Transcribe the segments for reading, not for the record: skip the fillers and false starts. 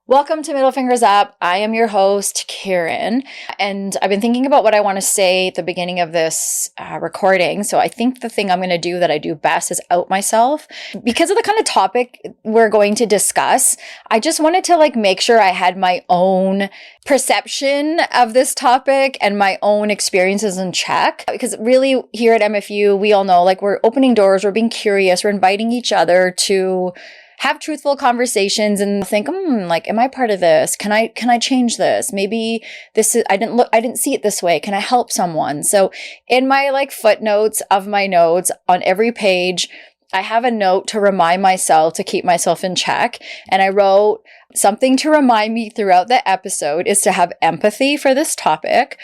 Welcome to Middle Fingers Up. I am your host, Karen, and I've been thinking about what I want to say at the beginning of this recording. So I think the thing I'm going to do that I do best is out myself. Because of the kind of topic we're going to discuss, I just wanted to make sure I had my own perception of this topic and my own experiences in check. Because really here at MFU, we all know we're opening doors, we're being curious, we're inviting each other to have truthful conversations and think, am I part of this? Can I change this? Maybe this is, I didn't see it this way. Can I help someone? So in my footnotes of my notes on every page, I have a note to remind myself to keep myself in check. And I wrote something to remind me throughout the episode is to have empathy for this topic.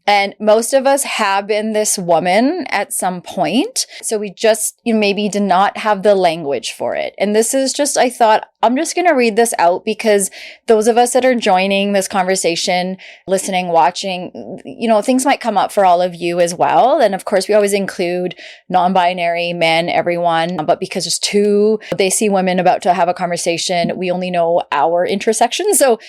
And most of us have been this woman at some point. So we just maybe did not have the language for it. And this is just, I thought, I'm just going to read this out because those of us that are joining this conversation, listening, watching, things might come up for all of you as well. And of course, we always include non-binary men, everyone. But because there's two, they see women about to have a conversation, we only know our intersection. So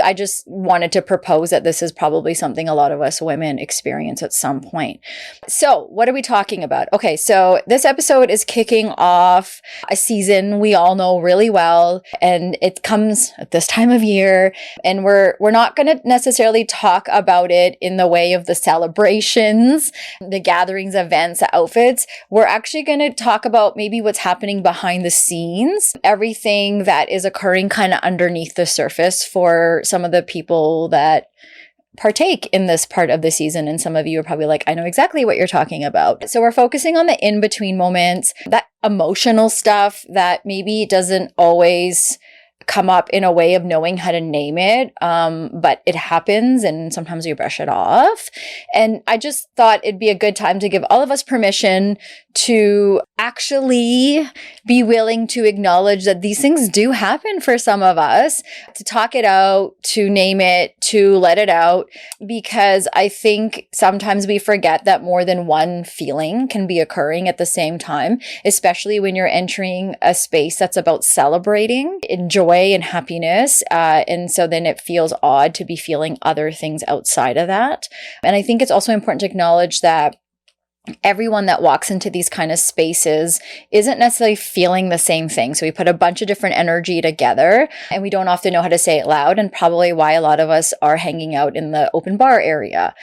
I just wanted to propose that this is probably something a lot of us women experience at some point. So what are we talking about? Okay, so this episode is kicking off a season we all know really well, and it comes at this time of year, and we're not going to necessarily talk about it in the way of the celebrations, the gatherings, events, the outfits. We're actually going to talk about maybe what's happening behind the scenes, everything that is occurring kind of underneath the surface for some of the people that partake in this part of the season. And some of you are probably like, I know exactly what you're talking about. So we're focusing on the in-between moments, that emotional stuff that maybe doesn't always come up in a way of knowing how to name it. But it happens and sometimes we brush it off. And I just thought it'd be a good time to give all of us permission to actually be willing to acknowledge that these things do happen for some of us, to talk it out, to name it, to let it out, because I think sometimes we forget that more than one feeling can be occurring at the same time, especially when you're entering a space that's about celebrating in joy and happiness. And so then it feels odd to be feeling other things outside of that. And I think it's also important to acknowledge that everyone that walks into these kind of spaces isn't necessarily feeling the same thing. So we put a bunch of different energy together and we don't often know how to say it loud, and probably why a lot of us are hanging out in the open bar area.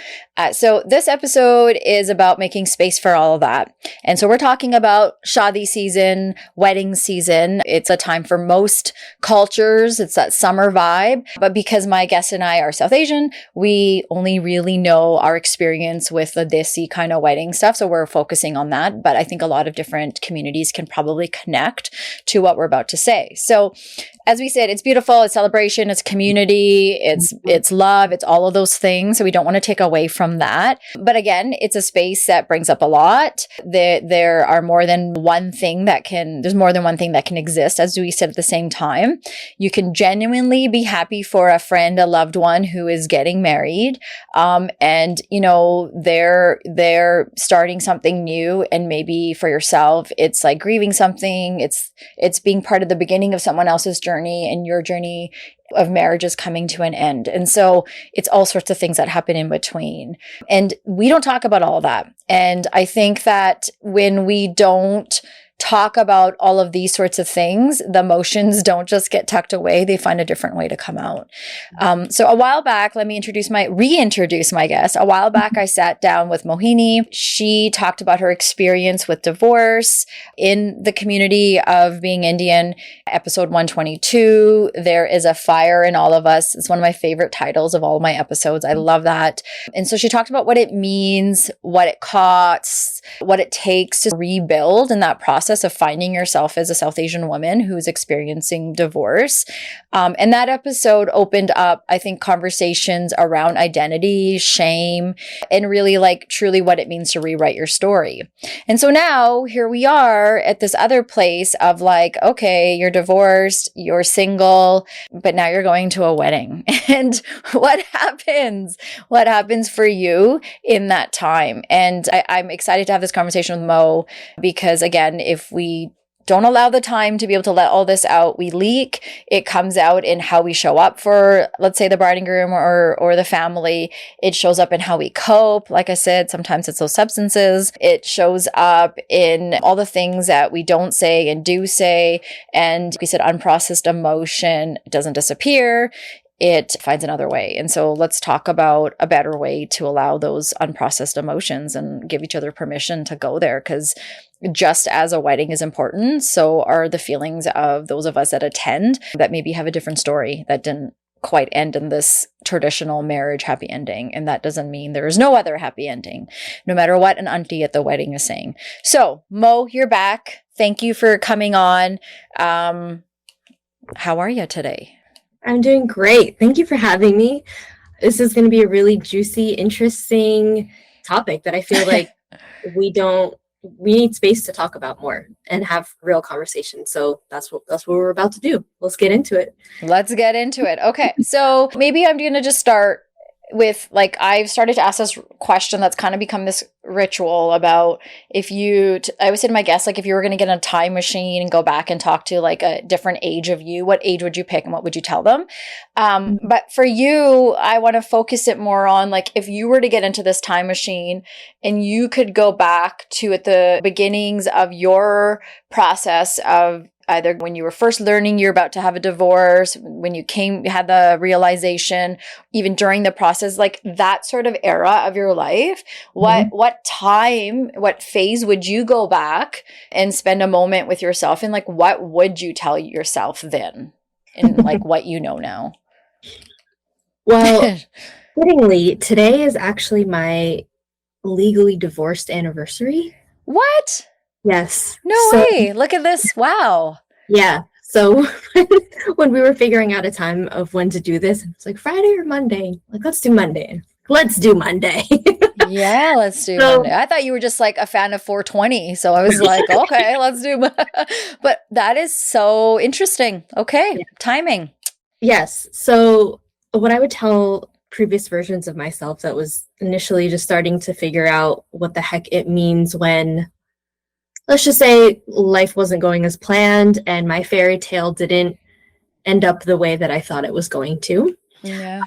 So this episode is about making space for all of that. And so we're talking about Shadi season, wedding season. It's a time for most cultures. It's that summer vibe. But because my guest and I are South Asian, we only really know our experience with the Desi kind of wedding stuff. So we're focusing on that. But I think a lot of different communities can probably connect to what we're about to say. So as we said, it's beautiful, it's celebration, it's community, it's love, it's all of those things. So we don't want to take away from that. But again, it's a space that brings up a lot. There are more than one thing there's more than one thing that can exist, as we said at the same time. You can genuinely be happy for a friend, a loved one who is getting married. And they're starting something new, and maybe for yourself, it's like grieving something. It's being part of the beginning of someone else's journey, and your journey of marriage is coming to an end. And so it's all sorts of things that happen in between. And we don't talk about all of that. And I think that when we don't talk about all of these sorts of things, the emotions don't just get tucked away. They find a different way to come out. So a while back, let me reintroduce my guest. A while back, I sat down with Mohini. She talked about her experience with divorce in the community of being Indian. Episode 122, There is a Fire in All of Us. It's one of my favorite titles of all of my episodes. I love that. And so she talked about what it means, what it costs, what it takes to rebuild in that process process of finding yourself as a South Asian woman who's experiencing divorce. And that episode opened up, I think, conversations around identity, shame, and really like truly what it means to rewrite your story. And so now here we are at this other place of like, okay, you're divorced, you're single, but now you're going to a wedding. And what happens? What happens for you in that time? And I'm excited to have this conversation with Mo because, again, if we don't allow the time to be able to let all this out, we leak. It comes out in how we show up for, let's say, the bride and groom or the family. It shows up in how we cope. Like I said, sometimes it's those substances. It shows up in all the things that we don't say and do say. And we said unprocessed emotion doesn't disappear. It finds another way. And so let's talk about a better way to allow those unprocessed emotions and give each other permission to go there. Because just as a wedding is important, so are the feelings of those of us that attend that maybe have a different story that didn't quite end in this traditional marriage happy ending. And that doesn't mean there is no other happy ending, no matter what an auntie at the wedding is saying. So Mo, you're back. Thank you for coming on. How are you today? I'm doing great. Thank you for having me. This is going to be a really juicy, interesting topic that I feel like we need space to talk about more and have real conversations. So that's what we're about to do. Let's get into it. Let's get into it. Okay. So maybe I'm going to just start with, like, I've started to ask this question that's kind of become this ritual about I would say to my guests, like, if you were going to get in a time machine and go back and talk to like a different age of you, what age would you pick and what would you tell them? But for you, I want to focus it more on, like, if you were to get into this time machine and you could go back to at the beginnings of your process of either when you were first learning you're about to have a divorce, when you had the realization, even during the process, like that sort of era of your life, what phase would you go back and spend a moment with yourself? And like, what would you tell yourself then? And like what you know now? Well, fittingly, today is actually my legally divorced anniversary. What? Yes. No way. Look at this. Wow. Yeah. So when we were figuring out a time of when to do this, it's like Friday or Monday. Like, let's do Monday. Let's do Monday. Yeah, let's do Monday. I thought you were just like a fan of 420. So I was like, okay, let's do. But that is so interesting. Okay. Yeah. Timing. Yes. So what I would tell previous versions of myself that was initially just starting to figure out what the heck it means when, let's just say, life wasn't going as planned and my fairy tale didn't end up the way that I thought it was going to. Yeah.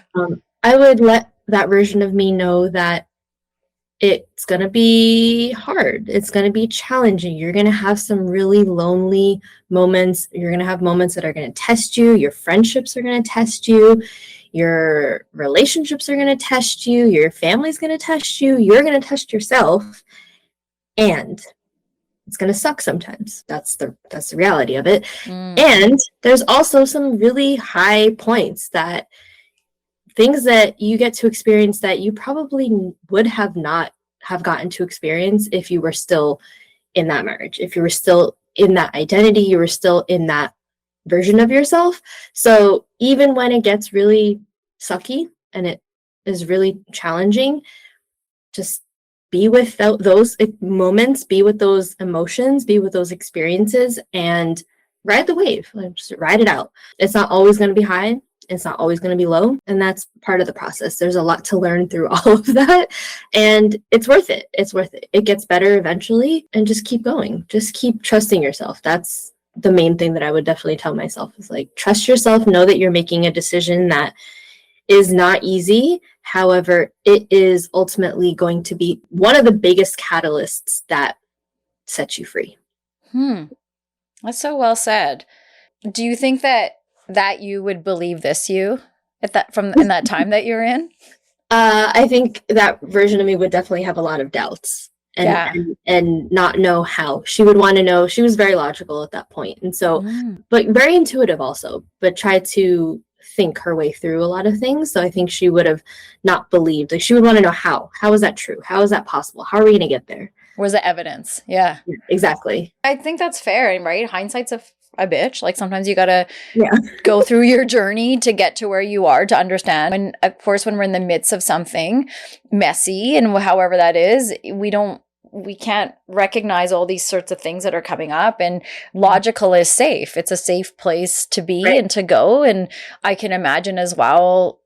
I would let that version of me know that it's going to be hard. It's going to be challenging. You're going to have some really lonely moments. You're going to have moments that are going to test you. Your friendships are going to test you. Your relationships are going to test you. Your family's going to test you. You're going to test yourself. And it's going to suck sometimes. That's the reality of it. And there's also some really high points, that things that you get to experience that you probably would have not have gotten to experience if you were still in that marriage, if you were still in that identity, you were still in that version of yourself. So even when it gets really sucky and it is really challenging, just be with those moments, be with those emotions, be with those experiences, and ride the wave. Just ride it out. It's not always going to be high. It's not always going to be low. And that's part of the process. There's a lot to learn through all of that. And it's worth it. It's worth it. It gets better eventually. And just keep going. Just keep trusting yourself. That's the main thing that I would definitely tell myself, is like, trust yourself. Know that you're making a decision that is not easy. However, it is ultimately going to be one of the biggest catalysts that sets you free. That's so well said. Do you think that you would believe this in that time that you're in? I think that version of me would definitely have a lot of doubts and not know how. She would want to know. She was very logical at that point. And so, but very intuitive also, but tried to think her way through a lot of things. So I think she would have not believed. Like, she would want to know how. How is that true? How is that possible? How are we going to get there? Where's the evidence? Yeah. Exactly. I think that's fair, right? Hindsight's a bitch. Like sometimes you gotta Yeah. go through your journey to get to where you are to understand. And of course, when we're in the midst of something messy and however that is, we can't recognize all these sorts of things that are coming up. And logical is safe. It's a safe place to be Right. and to go. And I can imagine as well,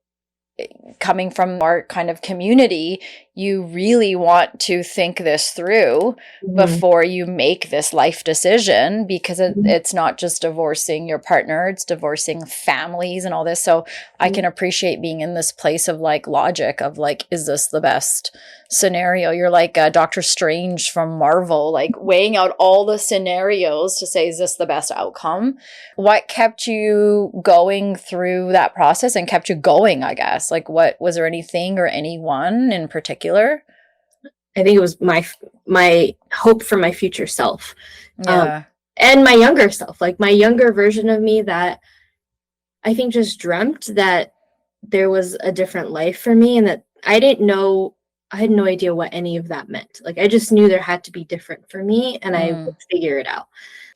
coming from our kind of community, you really want to think this through Mhm. before you make this life decision, because Mhm. it's not just divorcing your partner, it's divorcing families and all this. So I can appreciate being in this place of like logic of like, is this the best scenario? You're like Doctor Strange from Marvel, like weighing out all the scenarios to say, is this the best outcome? What kept you going through that process and kept you going, I guess? Like, what was there anything or anyone in particular? I think it was my hope for my future self, Yeah. and my younger self, like my younger version of me that I think just dreamt that there was a different life for me, and that I didn't know. I had no idea what any of that meant. Like I just knew there had to be different for me, and I would Mm. figure it out.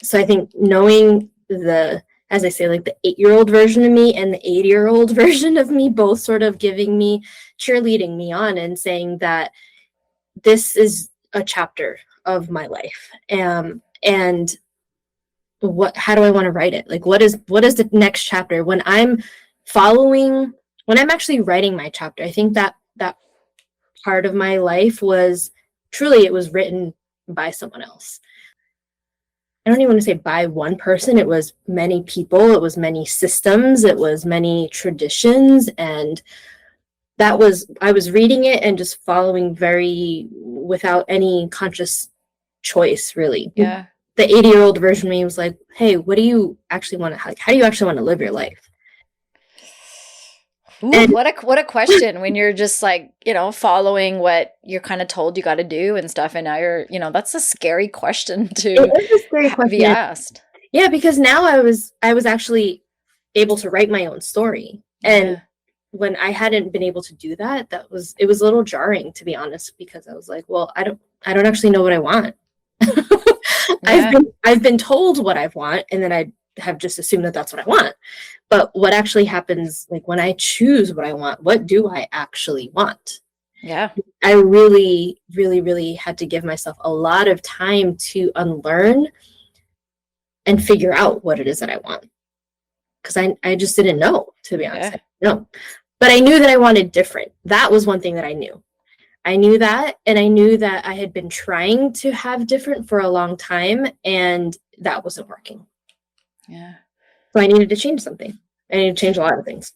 So I think knowing as I say, like the 8-year-old version of me and the 80-year-old version of me, both sort of giving me, cheerleading me on and saying that this is a chapter of my life. And how do I want to write it? Like, what is the next chapter when I'm actually writing my chapter? I think that part of my life was truly, it was written by someone else. I don't even want to say by one person. It was many people, it was many systems, it was many traditions. And I was reading it and just following very without any conscious choice, really. Yeah. The 80-year-old version of me was like, hey, what do you actually want to, like, how do you actually want to live your life? Ooh, And what a question when you're just like, following what you're kind of told you got to do and stuff. And now that's a scary question it to was a scary be question. asked. Yeah, because now I was actually able to write my own story. And Yeah. when I hadn't been able to do that, it was a little jarring, to be honest, because I was like, well, I don't actually know what I want. Yeah. I've been told what I want, and then I have just assumed that that's what I want. But what actually happens, like when I choose what I want, what do I actually want? Yeah. I really, really, really had to give myself a lot of time to unlearn and figure out what it is that I want. Because I just didn't know, to be honest. Yeah. No. But I knew that I wanted different. That was one thing that I knew. I knew that, and I knew that I had been trying to have different for a long time, and that wasn't working. Yeah. So I needed to change something. I needed to change a lot of things.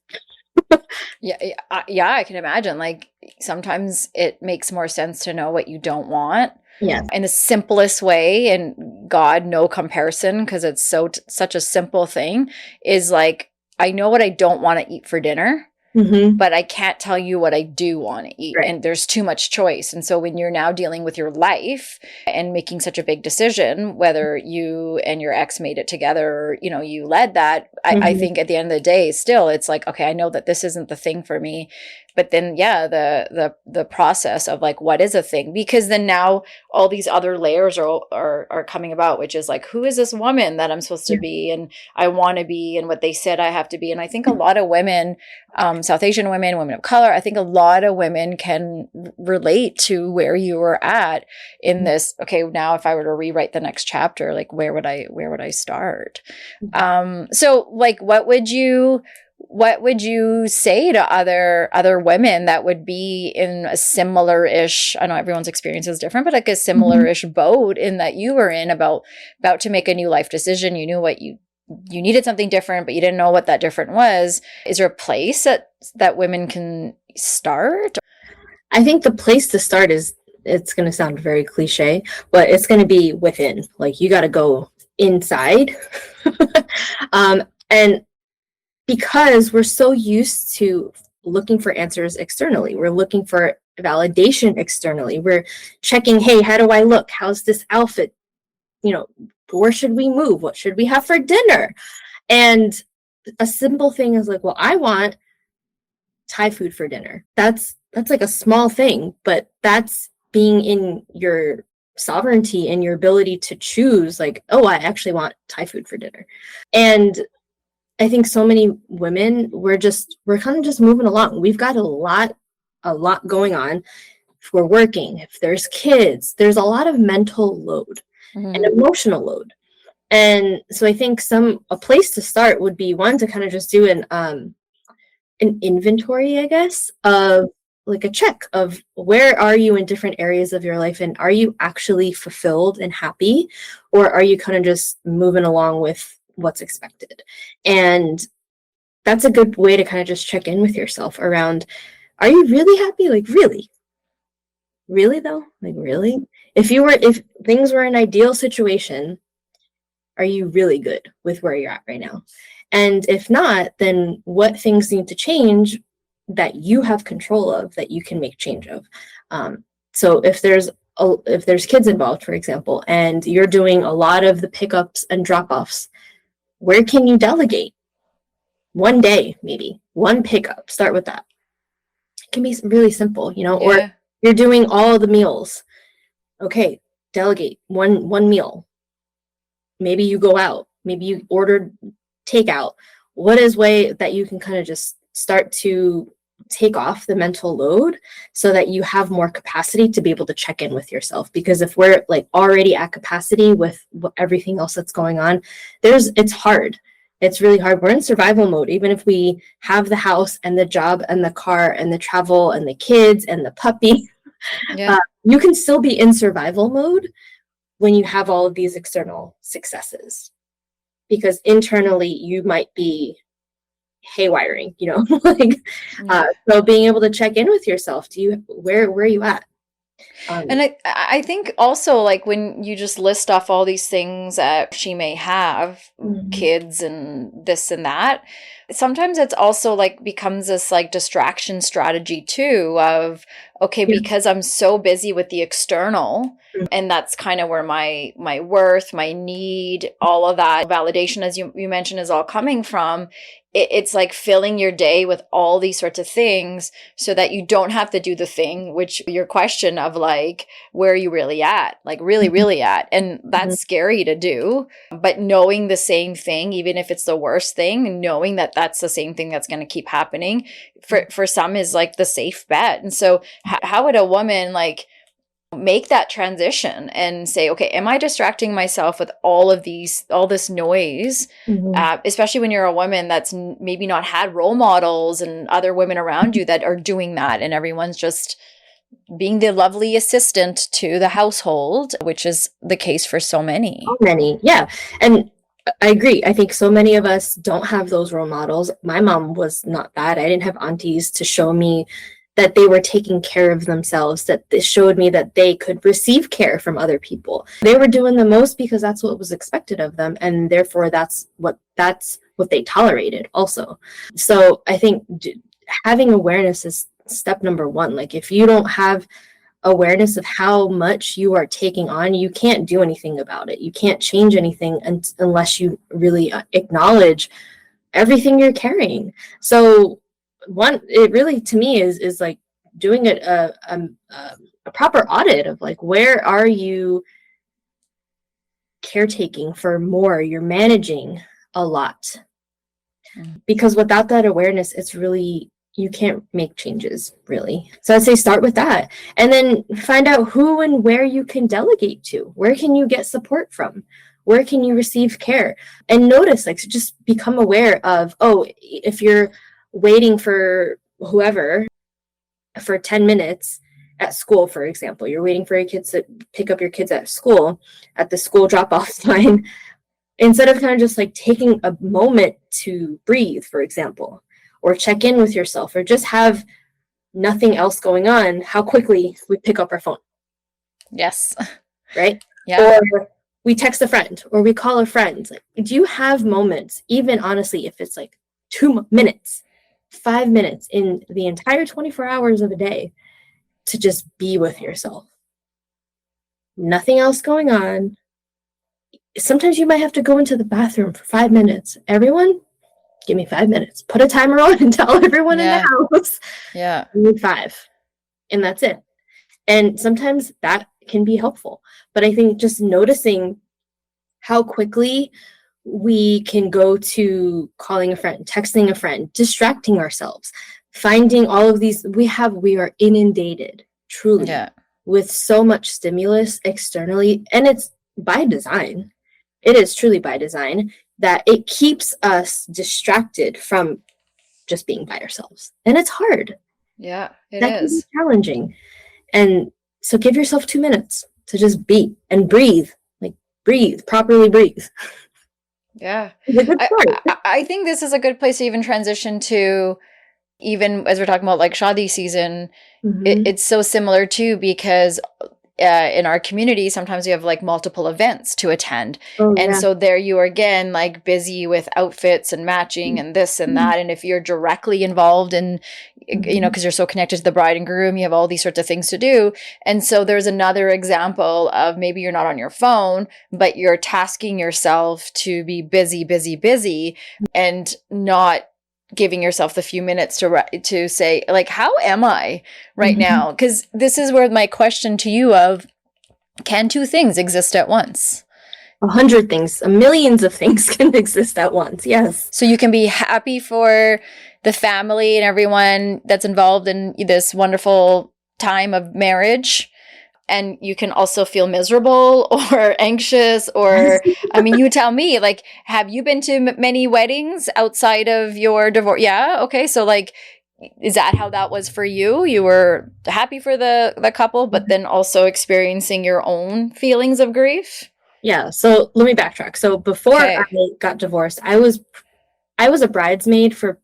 Yeah, yeah, I can imagine. Like sometimes it makes more sense to know what you don't want. Yeah. In the simplest way, and God, no comparison, because it's such a simple thing, is like, I know what I don't want to eat for dinner, Mm-hmm. but I can't tell you what I do want to eat. Right. And there's too much choice. And so when you're now dealing with your life and making such a big decision, whether you and your ex made it together or, you led that, I think at the end of the day, still, it's like, okay, I know that this isn't the thing for me. But then, yeah, the process of like, what is a thing? Because then now all these other layers are coming about, which is like, who is this woman that I'm supposed to be? And I want to be, and what they said I have to be. And I think a lot of women, South Asian women, women of color, I think a lot of women can relate to where you were at in this. Okay, now if I were to rewrite the next chapter, like where would I start? So like, what would you say to other women that would be in a similar-ish, I know everyone's experience is different, but like a similar-ish boat in that you were in about to make a new life decision? You knew what you needed something different, but you didn't know what that different was. Is there a place that women can start? I think the place to start is, it's going to sound very cliche, but it's going to be within. Like, you got to go inside. And because we're so used to looking for answers externally, we're looking for validation externally. We're checking, hey, how do I look? How's this outfit? Where should we move? What should we have for dinner? And a simple thing is like, well, I want Thai food for dinner. That's like a small thing, but that's being in your sovereignty and your ability to choose, like, oh, I actually want Thai food for dinner. And I think so many women, we're kind of just moving along. We've got a lot going on. If we're working, if there's kids, there's a lot of mental load and emotional load. And so I think a place to start would be one to kind of just do an inventory, I guess, of like a check of where are you in different areas of your life, and are you actually fulfilled and happy, or are you kind of just moving along with what's expected? And that's a good way to kind of just check in with yourself around, are you really happy? Like, really though? Like, really? If things were an ideal situation, are you really good with where you're at right now? And if not, then what things need to change that you have control of, that you can make change of? So if there's kids involved, for example, and you're doing a lot of the pickups and drop-offs, where can you delegate? One day, maybe one pickup. Start with that. It can be really simple, or you're doing all the meals. Okay, delegate one meal. Maybe you go out. Maybe you order takeout. What is way that you can kind of just start to take off the mental load so that you have more capacity to be able to check in with yourself? Because if we're like already at capacity with everything else that's going on, it's hard. It's really hard. We're in survival mode. Even if we have the house and the job and the car and the travel and the kids and the puppy, you can still be in survival mode when you have all of these external successes, because internally you might be haywiring, so being able to check in with yourself, where are you at? And I think also, like, when you just list off all these things that she may have, kids and this and that, sometimes it's also like becomes this like distraction strategy too of, okay, because I'm so busy with the external, and that's kind of where my worth, my need, all of that validation, as you mentioned, is all coming from. It's like filling your day with all these sorts of things so that you don't have to do the thing, which your question of like, where are you really at? Like really, really at? And that's scary to do. But knowing the same thing, even if it's the worst thing, knowing that that's the same thing that's going to keep happening for some is like the safe bet. And so how would a woman like make that transition and say, okay, am I distracting myself with all this noise, especially when you're a woman that's maybe not had role models and other women around you that are doing that, and everyone's just being the lovely assistant to the household, which is the case for so many. Yeah. And I agree. I think so many of us don't have those role models. My mom was not that. I didn't have aunties to show me that they were taking care of themselves, that this showed me that they could receive care from other people. They were doing the most because that's what was expected of them, and therefore that's what they tolerated also. So I think having awareness is step number one. Like, if you don't have awareness of how much you are taking on, you can't do anything about it. You can't change anything unless you really acknowledge everything you're carrying. So it really, to me, is like doing a proper audit of like, where are you caretaking for more? You're managing a lot, because without that awareness, it's really, you can't make changes really. So I'd say start with that, and then find out who and where you can delegate to. Where can you get support from? Where can you receive care? And notice, like, just become aware of, if you're waiting for whoever for 10 minutes at school, for example, you're waiting for your kids to pick up your kids at school, at the school drop-off line, instead of kind of just like taking a moment to breathe, for example, or check in with yourself, or just have nothing else going on, how quickly we pick up our phone. Yes. Right? Yeah. Or we text a friend, or we call a friend. Like, do you have moments, even honestly, if it's like 2 minutes, 5 minutes in the entire 24 hours of a day, to just be with yourself? Nothing else going on. Sometimes you might have to go into the bathroom for 5 minutes. Everyone, give me 5 minutes. Put a timer on and tell everyone in the house. Yeah. I need 5. And that's it. And sometimes that can be helpful. But I think just noticing how quickly we can go to calling a friend, texting a friend, distracting ourselves, finding all of these, we are inundated truly Yeah. with so much stimulus externally, and it's by design. It is truly by design that it keeps us distracted from just being by ourselves. And it's hard. Yeah, it That can be is. challenging. And so give yourself 2 minutes to just be and breathe. Like breathe, properly breathe. Yeah. It's a good I, start. I think this is a good place to even transition to, even as we're talking about like Shadi season, Mm-hmm. it's so similar too, because in our community, sometimes we have like multiple events to attend. Oh And yeah. so there you are again, like busy with outfits and matching and this and that. And if you're directly involved in, you know, because you're so connected to the bride and groom, you have all these sorts of things to do. And so there's another example of maybe you're not on your phone, but you're tasking yourself to be busy, busy, busy, and not giving yourself the few minutes to say, like, how am I right Mm-hmm. now? Because this is where my question to you of, can two things exist at once? 100 things, millions of things can exist at once. Yes. So you can be happy for the family and everyone that's involved in this wonderful time of marriage, and you can also feel miserable or anxious, or I mean, you tell me, like, have you been to many weddings outside of your divorce? Yeah, okay, so like, is that how that was for you? You were happy for the couple, but then also experiencing your own feelings of grief? Yeah. So let me backtrack. So before I Okay. got divorced, I was a bridesmaid for,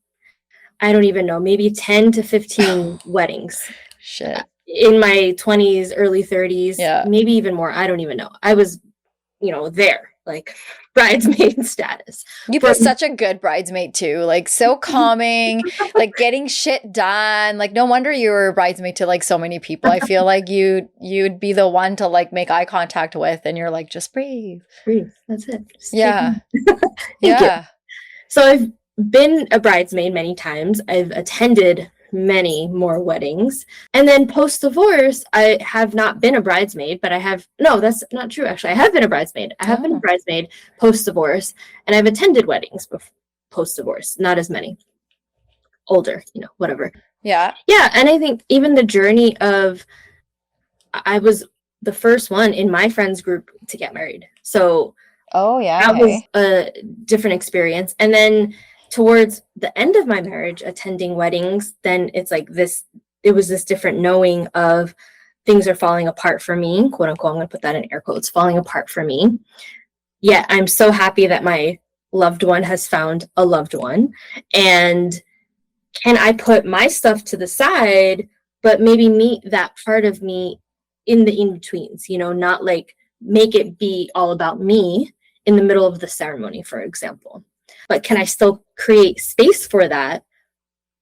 I don't even know, maybe 10 to 15 weddings Shit. in my 20s, early 30s, Yeah. maybe even more. I don't even know. I was, there, like bridesmaid status. You'd be For such a good bridesmaid too. Like so calming, like getting shit done. Like no wonder you were a bridesmaid to like so many people. I feel like you'd be the one to like make eye contact with, and you're like, just breathe. Breathe. That's it. Just Yeah. thank you. Yeah. So I've been a bridesmaid many times. I've attended many more weddings. And then post divorce, I have not been a bridesmaid, but I have, no, that's not true. Actually, I have been a bridesmaid. I have been a Oh. bridesmaid post divorce, and I've attended weddings post divorce, not as many. Older, whatever. Yeah. Yeah. And I think even the journey of, I was the first one in my friends group to get married. So Oh yeah. that was Hey. a different experience. And then towards the end of my marriage, attending weddings, then it's like this, it was this different knowing of things are falling apart for me, quote unquote. I'm going to put that in air quotes, falling apart for me. Yet I'm so happy that my loved one has found a loved one. And can I put my stuff to the side, but maybe meet that part of me in the in-betweens, not like make it be all about me in the middle of the ceremony, for example. But can I still create space for that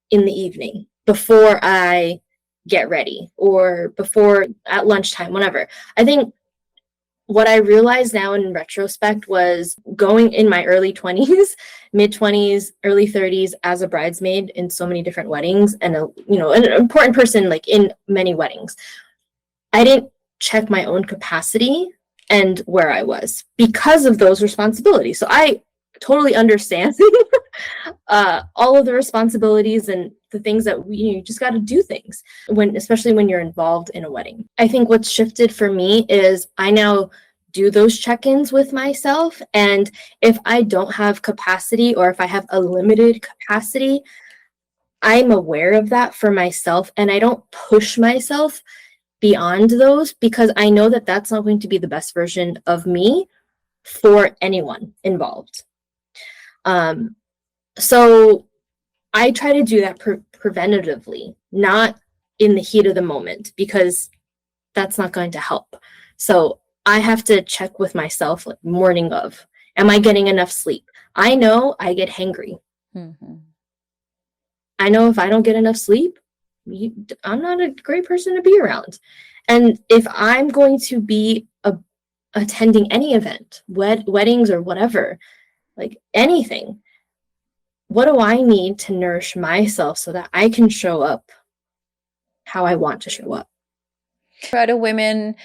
in the evening before I get ready or before at lunchtime, whenever? I think what I realized now in retrospect was going in my early 20s, mid 20s, early 30s as a bridesmaid in so many different weddings and an important person like in many weddings. I didn't check my own capacity and where I was because of those responsibilities. So I totally understand all of the responsibilities and the things that you just got to do things especially when you're involved in a wedding. I think what's shifted for me is I now do those check-ins with myself, and if I don't have capacity or if I have a limited capacity, I'm aware of that for myself, and I don't push myself beyond those because I know that that's not going to be the best version of me for anyone involved. So I try to do that preventatively, not in the heat of the moment, because that's not going to help. So I have to check with myself like morning of, am I getting enough sleep? I know I get hangry. Mm-hmm. I know if I don't get enough sleep, I'm not a great person to be around. And if I'm going to be attending any event, weddings or whatever, like anything, what do I need to nourish myself so that I can show up how I want to show up? Try to women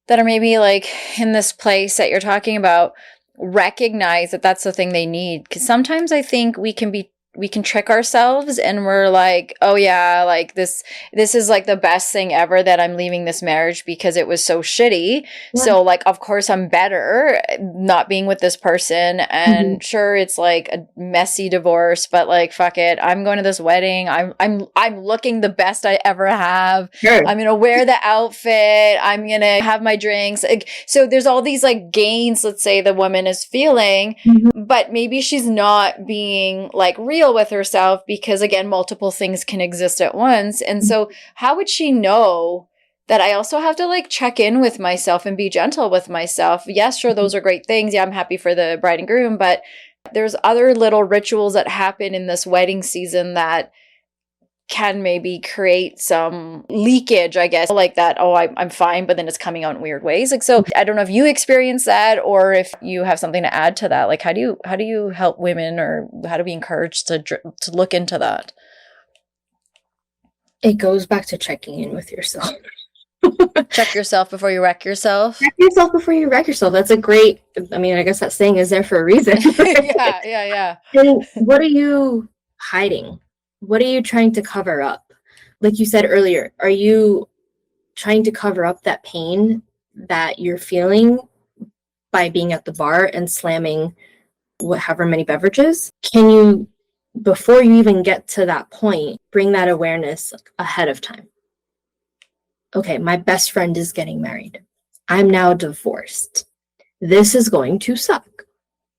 that are maybe like in this place that you're talking about recognize that that's the thing they need. Because sometimes I think we can trick ourselves and we're like, oh yeah, like this is like the best thing ever that I'm leaving this marriage because it was so shitty. Yeah. So like of course I'm better not being with this person. And sure, it's like a messy divorce, but like fuck it. I'm going to this wedding. I'm looking the best I ever have. Sure. I'm gonna wear the outfit. I'm gonna have my drinks. Like, so there's all these like gains, let's say the woman is feeling, but maybe she's not being like real with herself because again multiple things can exist at once. And so how would she know that I also have to like check in with myself and be gentle with myself? Yes, sure, those are great things. Yeah, I'm happy for the bride and groom, but there's other little rituals that happen in this wedding season that can maybe create some leakage, I guess, like that, oh, I'm fine, but then it's coming out in weird ways. Like, so I don't know if you experience that or if you have something to add to that. Like, how do you help women, or how do we encourage to look into that? It goes back to checking in with yourself. Check yourself before you wreck yourself. Check yourself before you wreck yourself. That's a great, I mean, I guess that saying is there for a reason. Yeah. And what are you hiding? What are you trying to cover up? Like you said earlier, are you trying to cover up that pain that you're feeling by being at the bar and slamming however many beverages? Can you, before you even get to that point, bring that awareness ahead of time? Okay, my best friend is getting married. I'm now divorced. This is going to suck.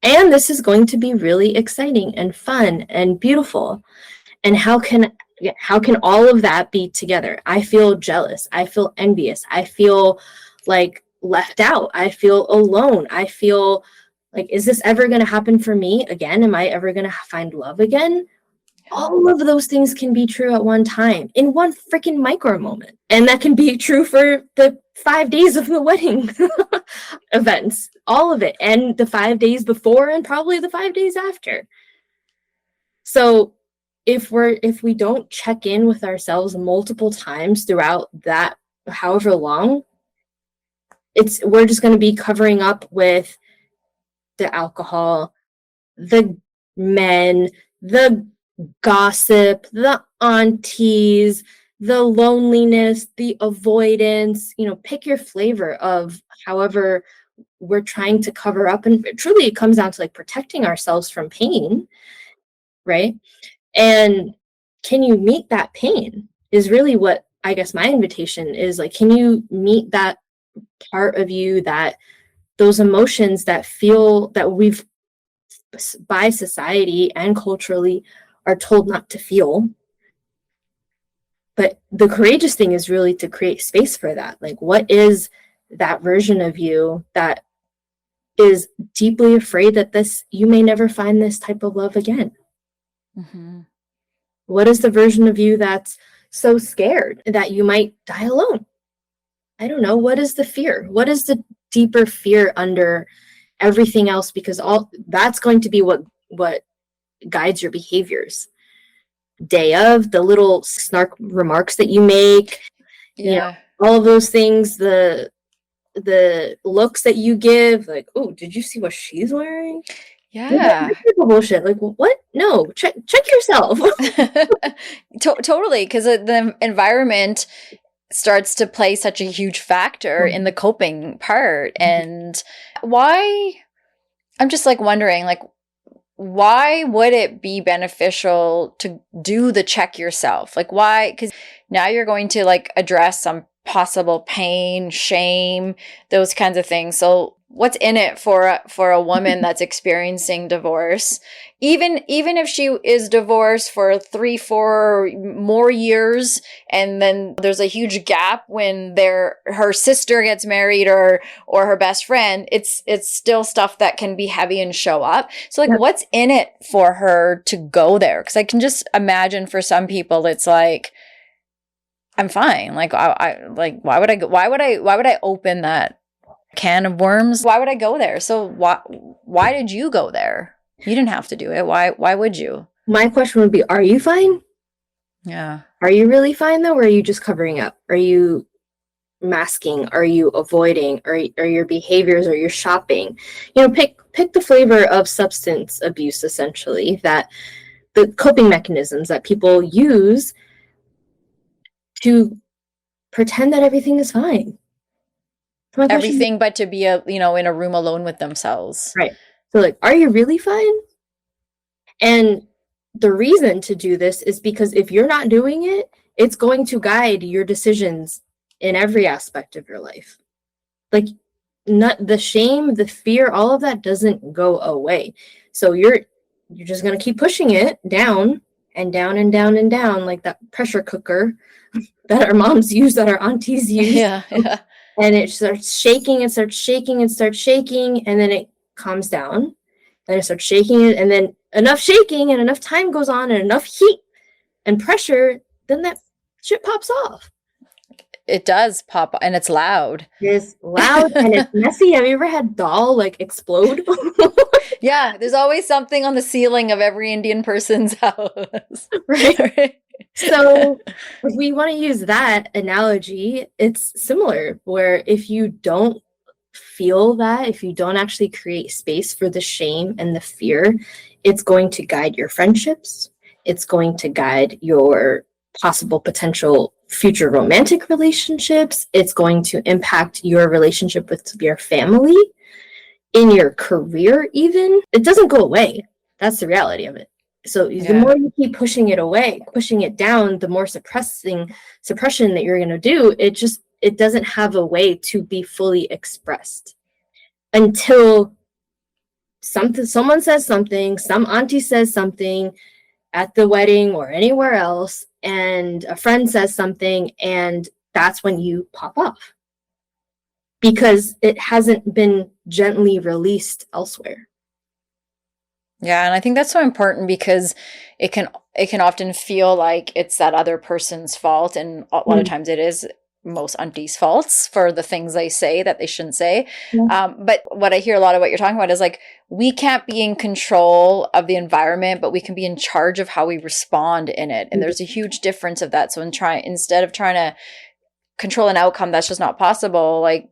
And this is going to be really exciting and fun and beautiful. And how can all of that be together? I feel jealous. I feel envious. I feel like left out. I feel alone. I feel like, is this ever going to happen for me again? Am I ever going to find love again? All of those things can be true at one time in one freaking micro moment. And that can be true for the 5 days of the wedding events, all of it, and the 5 days before and probably the 5 days after. So if we don't check in with ourselves multiple times throughout that however long, we're just going to be covering up with the alcohol, the men, the gossip, the aunties, the loneliness, the avoidance, pick your flavor of however we're trying to cover up. And truly it comes down to like protecting ourselves from pain, right? And can you meet that pain is really what I guess my invitation is. Like, can you meet that part of you, that those emotions that feel that we've by society and culturally are told not to feel? But the courageous thing is really to create space for that. Like, what is that version of you that is deeply afraid that you may never find this type of love again? What is the version of you that's so scared that you might die alone? I don't know. What is the fear? What is the deeper fear under everything else? Because all that's going to be what guides your behaviors. Day of, the little snark remarks that you make, all of those things, the looks that you give, like, oh, did you see what she's wearing? Yeah. Bullshit. Like, what? No, check yourself. Totally, because the environment starts to play such a huge factor in the coping part. And why, I'm just like wondering, like, why would it be beneficial to do the check yourself? Like, why? Because now you're going to like address some possible pain, shame, those kinds of things. So what's in it for a woman that's experiencing divorce? Even if she is divorced for 3-4 more years, and then there's a huge gap when her sister gets married or her best friend, it's still stuff that can be heavy and show up. So like, what's in it for her to go there? Because I can just imagine for some people it's like, I'm fine. Like, I like, why would I open that can of worms? Why would I go there? So why did you go there? You didn't have to do it. Why would you? My question would be, are you fine? Yeah. Are you really fine though? Or are you just covering up? Are you masking? Are you avoiding? Are your behaviors, or your shopping? Pick the flavor of substance abuse, essentially, that the coping mechanisms that people use to pretend that everything is fine. So my question is, Everything but to be in a room alone with themselves. right. So like, are you really fine? And the reason to do this is because if you're not doing it, it's going to guide your decisions in every aspect of your life. Like, not the shame, the fear, all of that doesn't go away. So you're just going to keep pushing it down and down and down and down, like that pressure cooker that our moms use, that our aunties use. Yeah. And it starts shaking and starts shaking and starts shaking, and then it calms down. And it starts shaking it, and then enough shaking and enough time goes on and enough heat and pressure, then that shit pops off. It does pop, and it's loud. It's loud and it's messy. Have you ever had doll like explode? Yeah, there's always something on the ceiling of every Indian person's house. Right. So if we want to use that analogy, it's similar, where if you don't feel that, if you don't actually create space for the shame and the fear, it's going to guide your friendships. It's going to guide your possible potential future romantic relationships. It's going to impact your relationship with your family, in your career even. It doesn't go away. That's the reality of it. So the more you keep pushing it away, pushing it down, the more suppression that you're going to do. It doesn't have a way to be fully expressed until someone says something, some auntie says something at the wedding or anywhere else, and a friend says something, and that's when you pop off, because it hasn't been gently released elsewhere. Yeah, and I think that's so important, because it can often feel like it's that other person's fault, and a lot of times it is most aunties' faults for the things they say that they shouldn't say. But what I hear a lot of what you're talking about is like, we can't be in control of the environment, but we can be in charge of how we respond in it. And there's a huge difference of that. So instead of trying to control an outcome that's just not possible, like,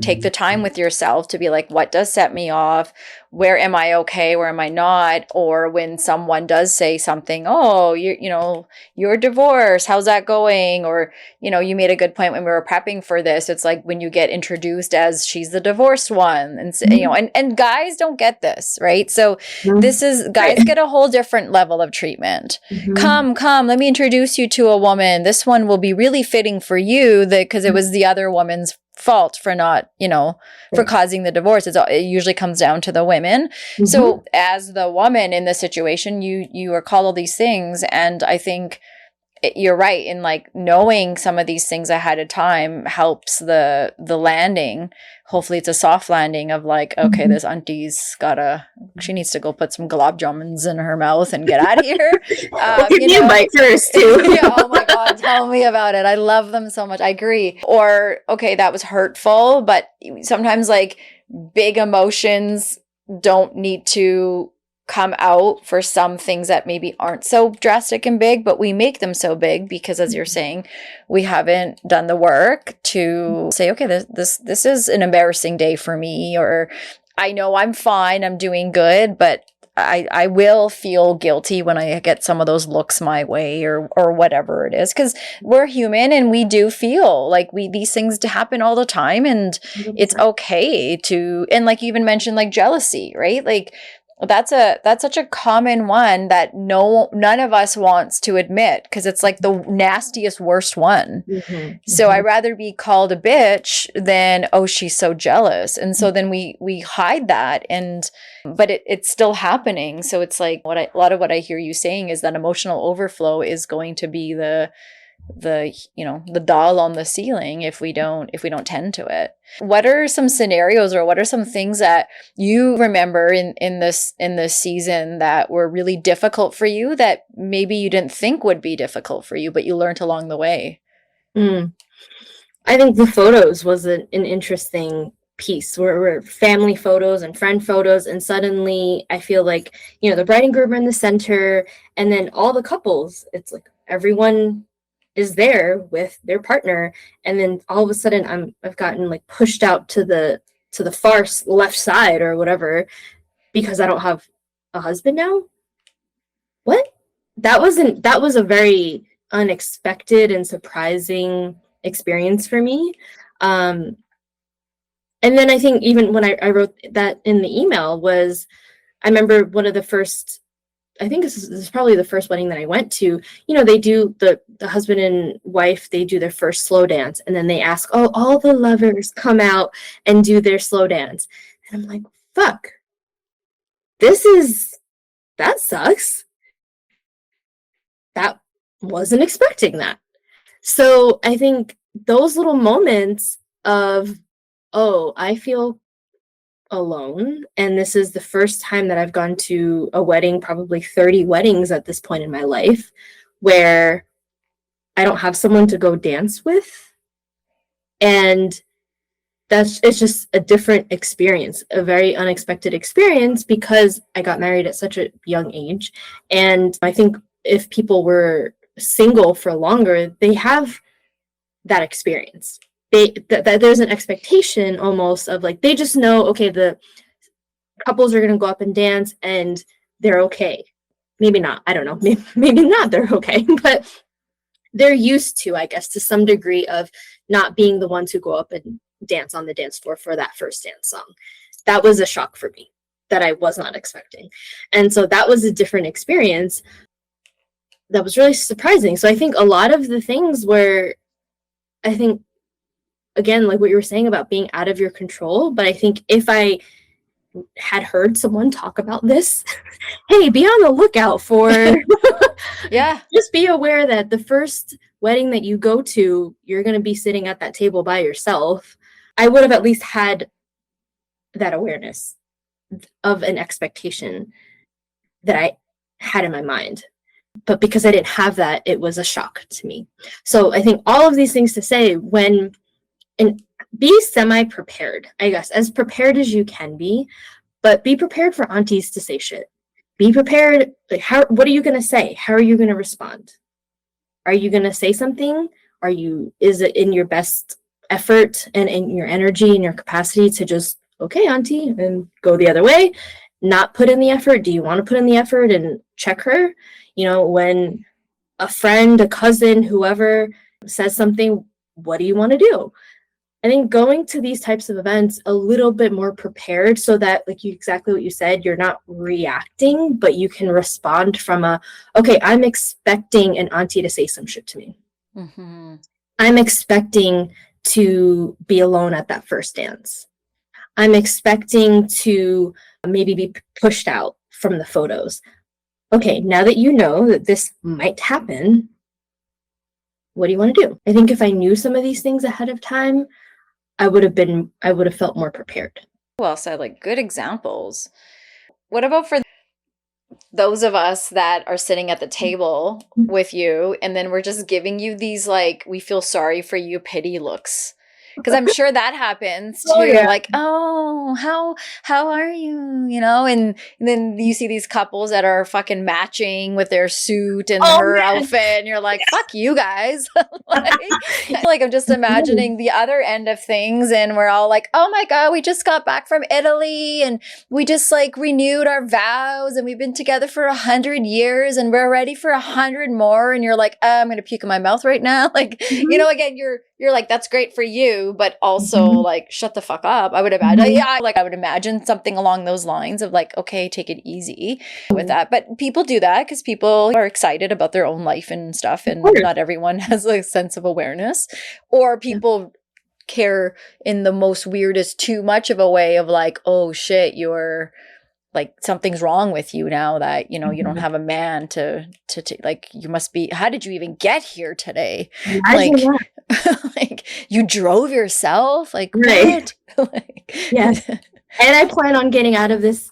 take the time with yourself to be like, what does set me off? Where am I okay? Where am I not? Or when someone does say something, oh, you're divorced, how's that going? Or, you made a good point when we were prepping for this. It's like when you get introduced as she's the divorced one, and and guys don't get this, right? So this is, guys get a whole different level of treatment. Come, let me introduce you to a woman. This one will be really fitting for you, because it was the other woman's fault for not, for causing the divorce. It usually comes down to the women. So as the woman in this situation, you are called all these things. And I think you're right in like knowing some of these things ahead of time helps the landing. Hopefully it's a soft landing of like, okay, this auntie's she needs to go put some gulab jamuns in her mouth and get out of here. Give me a bite first too. Yeah, oh my God, tell me about it. I love them so much. I agree. Or, okay, that was hurtful, but sometimes like big emotions don't need to come out for some things that maybe aren't so drastic and big, but we make them so big because, as you're saying, we haven't done the work to say, okay, this is an embarrassing day for me, or I know I'm fine, I'm doing good, but I will feel guilty when I get some of those looks my way, or whatever it is, because we're human and we do feel like these things happen all the time, and it's okay to, and like you even mentioned, like jealousy, right? Like that's such a common one that none of us wants to admit, because it's like the nastiest, worst one. So I'd rather be called a bitch than, oh, she's so jealous. And so then we hide that, but it's still happening. So it's like a lot of what I hear you saying is that emotional overflow is going to be the doll on the ceiling if we don't tend to it. What are some scenarios, or what are some things that you remember in this season that were really difficult for you, that maybe you didn't think would be difficult for you, but you learned along the way? I think the photos was an interesting piece, where we're family photos and friend photos, and suddenly I feel like, the bride and groom are in the center, and then all the couples, it's like everyone is there with their partner, and then all of a sudden I've gotten like pushed out to the far left side or whatever because I don't have a husband now. What? That was a very unexpected and surprising experience for me. And then I think even when I wrote that in the email was, I remember one of the first, I think this is probably the first wedding that I went to, they do the husband and wife, they do their first slow dance, and then they ask, oh, all the lovers come out and do their slow dance. And I'm like, fuck, that sucks. That wasn't expecting that. So I think those little moments of, oh, I feel alone, and this is the first time that I've gone to a wedding, probably 30 weddings at this point in my life, where I don't have someone to go dance with. And it's just a different experience, a very unexpected experience, because I got married at such a young age. And I think if people were single for longer, they have that experience. That there's an expectation almost of like, they just know, okay, the couples are going to go up and dance and they're okay. Maybe not, I don't know, maybe not, they're okay, but they're used to, I guess, to some degree of not being the ones who go up and dance on the dance floor for that first dance song. That was a shock for me that I was not expecting. And so that was a different experience that was really surprising. So I think a lot of the things were, I think, again, like what you were saying about being out of your control, but I think if I had heard someone talk about this, hey, be on the lookout for, yeah, just be aware that the first wedding that you go to, you're going to be sitting at that table by yourself. I would have at least had that awareness of an expectation that I had in my mind. But because I didn't have that, it was a shock to me. So I think all of these things to say, and be semi-prepared, I guess, as prepared as you can be, but be prepared for aunties to say shit. Be prepared. Like, what are you going to say? How are you going to respond? Are you going to say something? Is it in your best effort and in your energy and your capacity to just, okay, auntie, and go the other way, not put in the effort? Do you want to put in the effort and check her? When a friend, a cousin, whoever says something, what do you want to do? I think going to these types of events a little bit more prepared, so that, like, exactly what you said, you're not reacting, but you can respond from okay, I'm expecting an auntie to say some shit to me. Mm-hmm. I'm expecting to be alone at that first dance. I'm expecting to maybe be pushed out from the photos. Okay, now that you know that this might happen, what do you want to do? I think if I knew some of these things ahead of time, I would have felt more prepared. Well said, like good examples. What about for those of us that are sitting at the table with you, and then we're just giving you these, like, we feel sorry for you pity looks? Because I'm sure that happens too. Oh, yeah. Like, oh, how are you? And then you see these couples that are fucking matching with their suit and her outfit, and you're like, fuck you guys. like I'm just imagining the other end of things, and we're all like, oh my God, we just got back from Italy, and we just like renewed our vows, and we've been together for 100 years, and we're ready for 100 more. And you're like, I'm gonna puke in my mouth right now. Like, again, you're like, that's great for you, but also like, shut the fuck up. I would imagine, I would imagine something along those lines of like, okay, take it easy with that. But people do that because people are excited about their own life and stuff, and not everyone has a sense of awareness, or people care in the most weirdest, too much of a way of like, oh shit, you're like, something's wrong with you now that, you don't have a man to like, you must be, how did you even get here today? Like you drove yourself? Like, right. What? Like, yeah. And I plan on getting out of this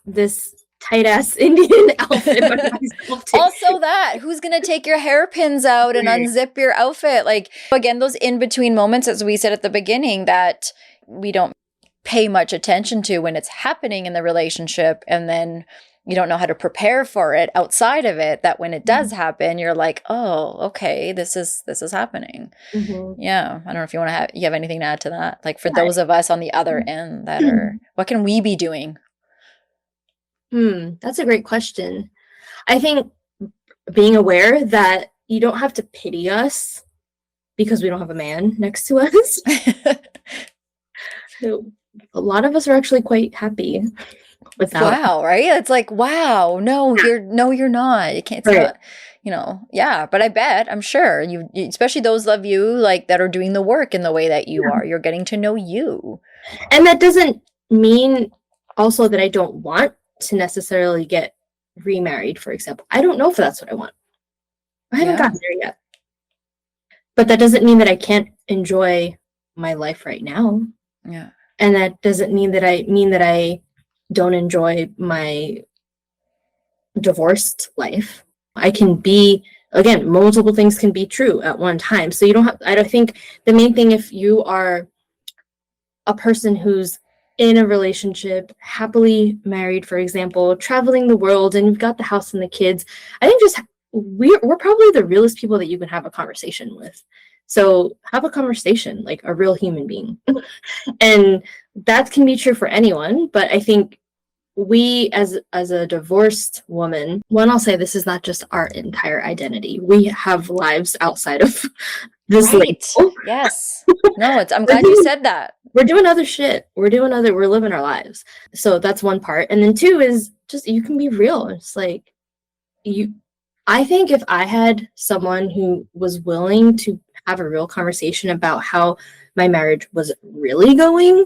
tight ass Indian outfit by myself too. Also that, who's going to take your hairpins out and unzip your outfit? Like, again, those in-between moments, as we said at the beginning, that we don't pay much attention to when it's happening in the relationship, and then you don't know how to prepare for it outside of it, that when it does happen, you're like, oh, okay, this is happening. Yeah. I don't know if you have anything to add to that. Like for those of us on the other end that are, what can we be doing? That's a great question. I think being aware that you don't have to pity us because we don't have a man next to us. So a lot of us are actually quite happy without. Wow, right? It's like, wow, no, you're not. You can't, it's not, yeah. But I bet, I'm sure especially those of you like that are doing the work in the way that you are, you're getting to know you. And that doesn't mean also that I don't want to necessarily get remarried, for example. I don't know if that's what I want. I haven't gotten there yet. But that doesn't mean that I can't enjoy my life right now. Yeah. And that doesn't mean that I don't enjoy my divorced life. I can be, again, multiple things can be true at one time. So I don't think the main thing, if you are a person who's in a relationship, happily married, for example, traveling the world, and you've got the house and the kids, I think just we're probably the realest people that you can have a conversation with. So have a conversation like a real human being. And that can be true for anyone, but I think we as a divorced woman, I'll say this is not just our entire identity. We have lives outside of this label. Yes. No, I'm glad you said that. We're doing other shit. We're living our lives. So that's one part. And then two is just, you can be real. It's like I think if I had someone who was willing to have a real conversation about how my marriage was really going,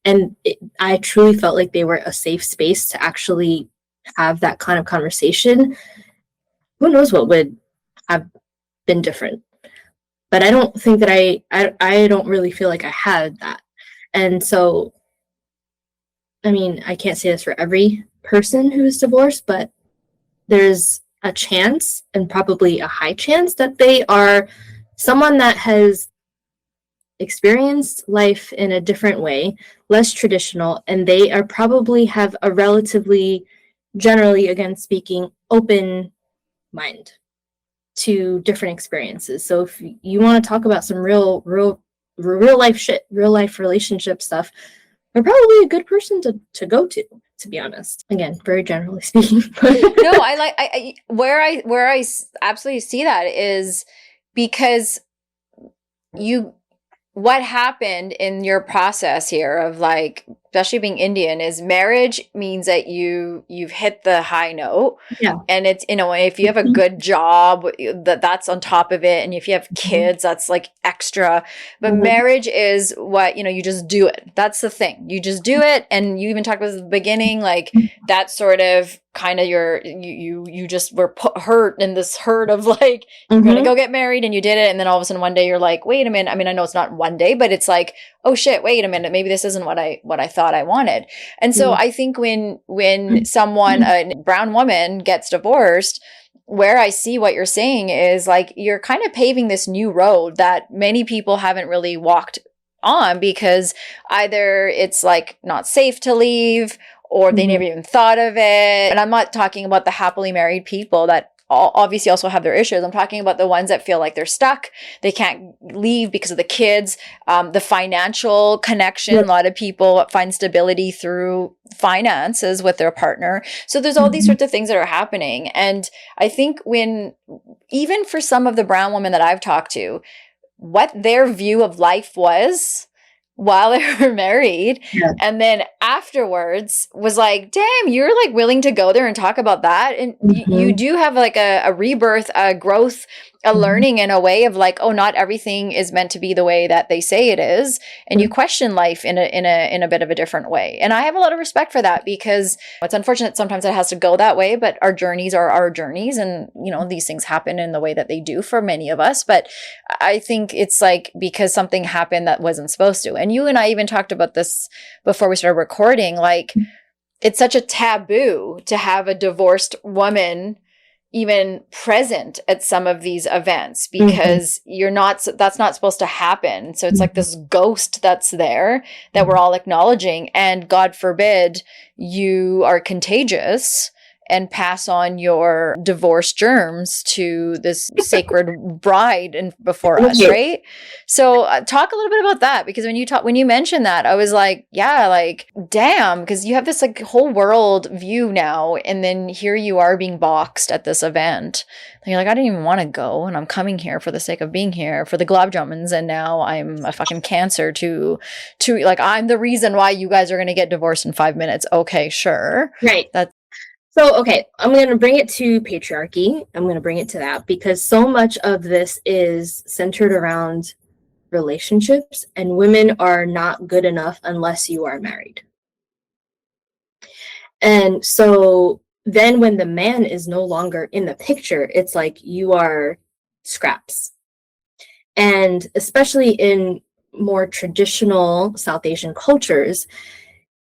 and I truly felt like they were a safe space to actually have that kind of conversation, who knows what would have been different. But I don't think that I don't really feel like I had that. And so, I mean, I can't say this for every person who is divorced, but there's a chance, and probably a high chance, that they are someone that has experienced life in a different way, less traditional, and they are probably have a relatively, generally, again speaking, open mind to different experiences. So if you want to talk about some real life shit, real life relationship stuff, they're probably a good person to go to be honest. Again, very generally speaking. No, where I absolutely see that is because what happened in your process here of like, especially being Indian, is marriage means that you've hit the high note. Yeah. And it's, if you have a good job, that's on top of it. And if you have kids, that's like extra. But marriage is what, you just do it. That's the thing. You just do it. And you even talked about at the beginning, like that sort of kind of you just were hurt in this hurt of like, you're going to go get married, and you did it. And then all of a sudden one day you're like, wait a minute. I mean, I know it's not one day, but it's like, oh shit, wait a minute. Maybe this isn't what I thought I wanted. And so I think when someone, a brown woman, gets divorced, where I see what you're saying is like, you're kind of paving this new road that many people haven't really walked on, because either it's like not safe to leave, or they never even thought of it. And I'm not talking about the happily married people that obviously also have their issues. I'm talking about the ones that feel like they're stuck. They can't leave because of the kids, the financial connection. A lot of people find stability through finances with their partner. So there's all these sorts of things that are happening. And I think even for some of the brown women that I've talked to, what their view of life was while they were married, and then afterwards was like, damn, you're like willing to go there and talk about that. And you do have like a rebirth, a growth, a learning in a way of like, oh, not everything is meant to be the way that they say it is. And you question life in a bit of a different way. And I have a lot of respect for that, because it's unfortunate sometimes it has to go that way, but our journeys are our journeys. And, these things happen in the way that they do for many of us. But I think it's like, because something happened that wasn't supposed to. And you and I even talked about this before we started recording, like it's such a taboo to have a divorced woman even present at some of these events, because that's not supposed to happen. So it's like this ghost that's there that we're all acknowledging, and God forbid you are contagious and pass on your divorce germs to this sacred bride and before us, right? So talk a little bit about that, because when you mentioned that, I was like, yeah, like, damn, because you have this like whole world view now, and then here you are being boxed at this event. And you're like, I didn't even want to go, and I'm coming here for the sake of being here for the globjamins, and now I'm a fucking cancer to like, I'm the reason why you guys are going to get divorced in 5 minutes. Okay, sure. Right. So, okay, I'm going to bring it to patriarchy. I'm going to bring it to that because so much of this is centered around relationships, and women are not good enough unless you are married. And so then when the man is no longer in the picture, it's like you are scraps. And especially in more traditional South Asian cultures,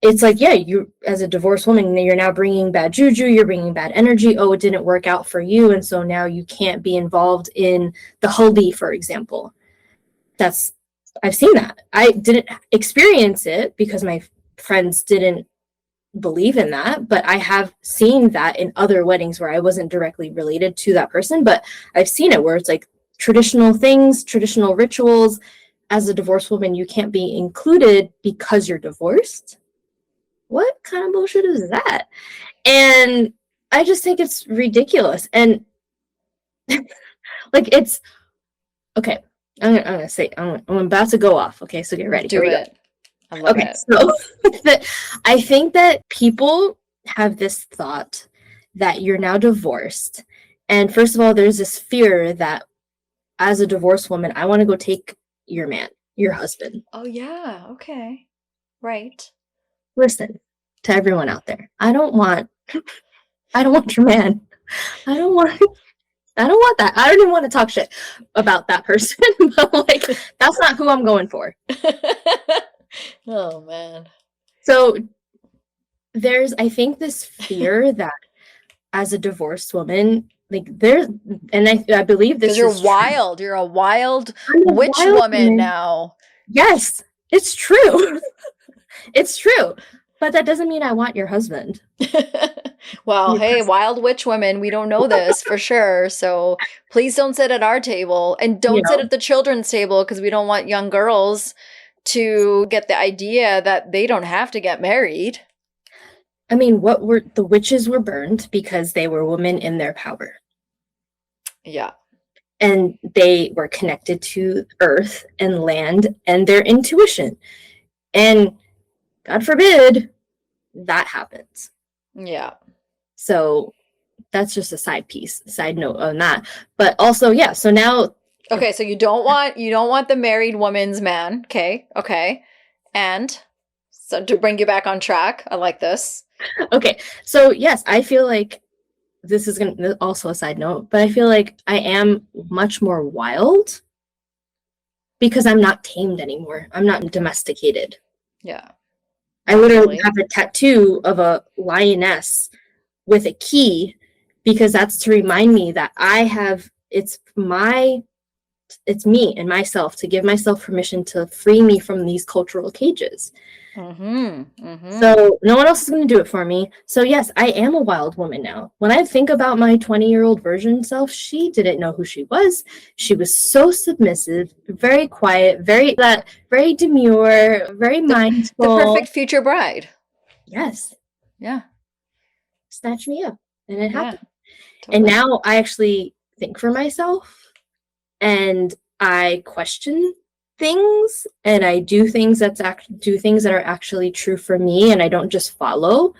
it's like, yeah, you as a divorced woman, you're now bringing bad juju, you're bringing bad energy. Oh, it didn't work out for you. And so now you can't be involved in the haldi, for example. I've seen that. I didn't experience it because my friends didn't believe in that, but I have seen that in other weddings where I wasn't directly related to that person, but I've seen it where it's like traditional things, traditional rituals. As a divorced woman, you can't be included because you're divorced. What kind of bullshit is that? And I just think it's ridiculous. And like, it's okay. I'm gonna say I'm about to go off. Okay, so get ready. Do it. I love it. So I think that people have this thought that you're now divorced, and first of all, there's this fear that as a divorced woman, I want to go take your man, your husband. Oh yeah. Okay. Right. Listen to everyone out there. I don't want your man. I don't want that. I don't even want to talk shit about that person. But like, that's not who I'm going for. Oh man. So there's, I think, this fear that as a divorced woman, like there's, and I believe this is you're wild. You're a wild witch woman now. Yes, it's true. It's true. But that doesn't mean I want your husband. Well, hey, wild witch women, we don't know this for sure. So please don't sit at our table, and don't sit at the children's table, because we don't want young girls to get the idea that they don't have to get married. I mean, the witches were burned because they were women in their power. Yeah. And they were connected to earth and land and their intuition. And God forbid that happens. Yeah. So that's just a side note on that. But also, yeah, so now. Okay, so you don't want the married woman's man. Okay. And so to bring you back on track, I like this. Okay, so yes, I feel like this is also a side note, but I feel like I am much more wild because I'm not tamed anymore. I'm not domesticated. Yeah. I literally have a tattoo of a lioness with a key because that's to remind me that it's me and myself, to give myself permission to free me from these cultural cages. So no one else is going to do it for me. So yes, I am a wild woman now. When I think about my 20-year-old version self, she didn't know who she was. She was so submissive, very quiet, very demure, very mindful. The perfect future bride. Yes. Yeah. Snatch me up. And it happened. Totally. And now I actually think for myself, and I question things, and I do things that are actually true for me, and I don't just follow.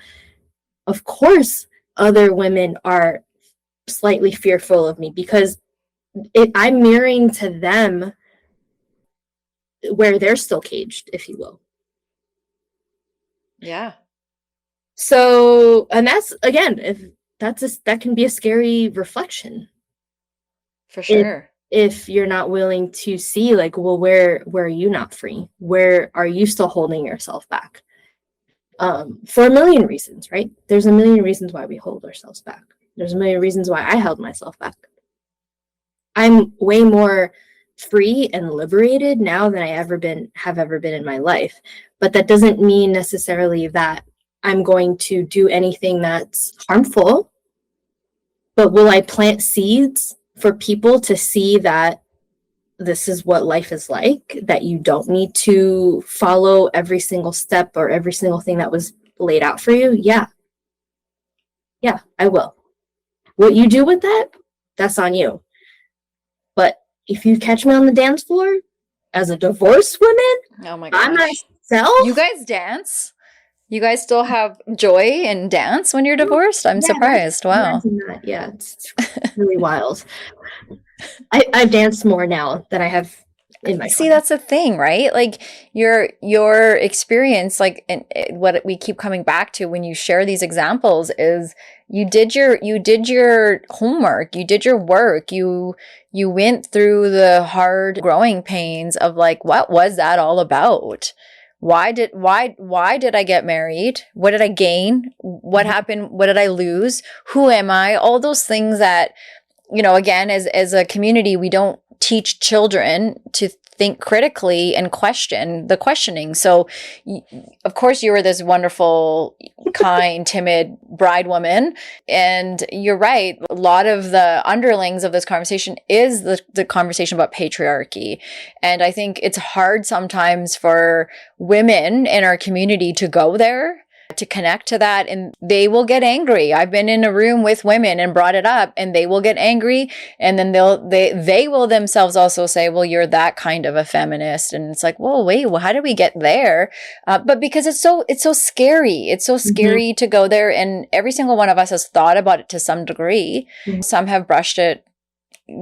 Of course, other women are slightly fearful of me because I'm mirroring to them where they're still caged, if you will. Yeah. So, and that's, again, that can be a scary reflection. For sure. If you're not willing to see, like, well, where are you not free? Where are you still holding yourself back? For a million reasons, right? There's a million reasons why we hold ourselves back. There's a million reasons why I held myself back. I'm way more free and liberated now than I have ever been in my life. But that doesn't mean necessarily that I'm going to do anything that's harmful But will I plant seeds for people to see that this is what life is like, that you don't need to follow every single step or every single thing that was laid out for you? Yeah. Yeah, I will. What you do with that, that's on you. But if you catch me on the dance floor as a divorced woman, Oh my by gosh. myself. You guys dance? You guys still have joy and dance when you're divorced? I'm surprised. Wow. Imagine that. Yeah, it's really wild. I've danced more now than I have in my See, 20s. that's the thing, right? Like your experience, like, and what we keep coming back to when you share these examples is you did your homework, you did your work, you went through the hard growing pains of like, what was that all about? Why did I get married? What did I gain? What happened? What did I lose? Who am I? All those things that, again, as a community, we don't teach children to think critically and question the questioning. So, of course, you were this wonderful, kind, timid bride woman. And you're right. A lot of the underlings of this conversation is the conversation about patriarchy. And I think it's hard sometimes for women in our community to go there, to connect to that, and they will get angry. I've been in a room with women and brought it up, and they will get angry, and then they will themselves also say, well, you're that kind of a feminist. And it's like, whoa, wait, well, how did we get there? But because it's so scary. It's so scary to go there, and every single one of us has thought about it to some degree. Some have brushed it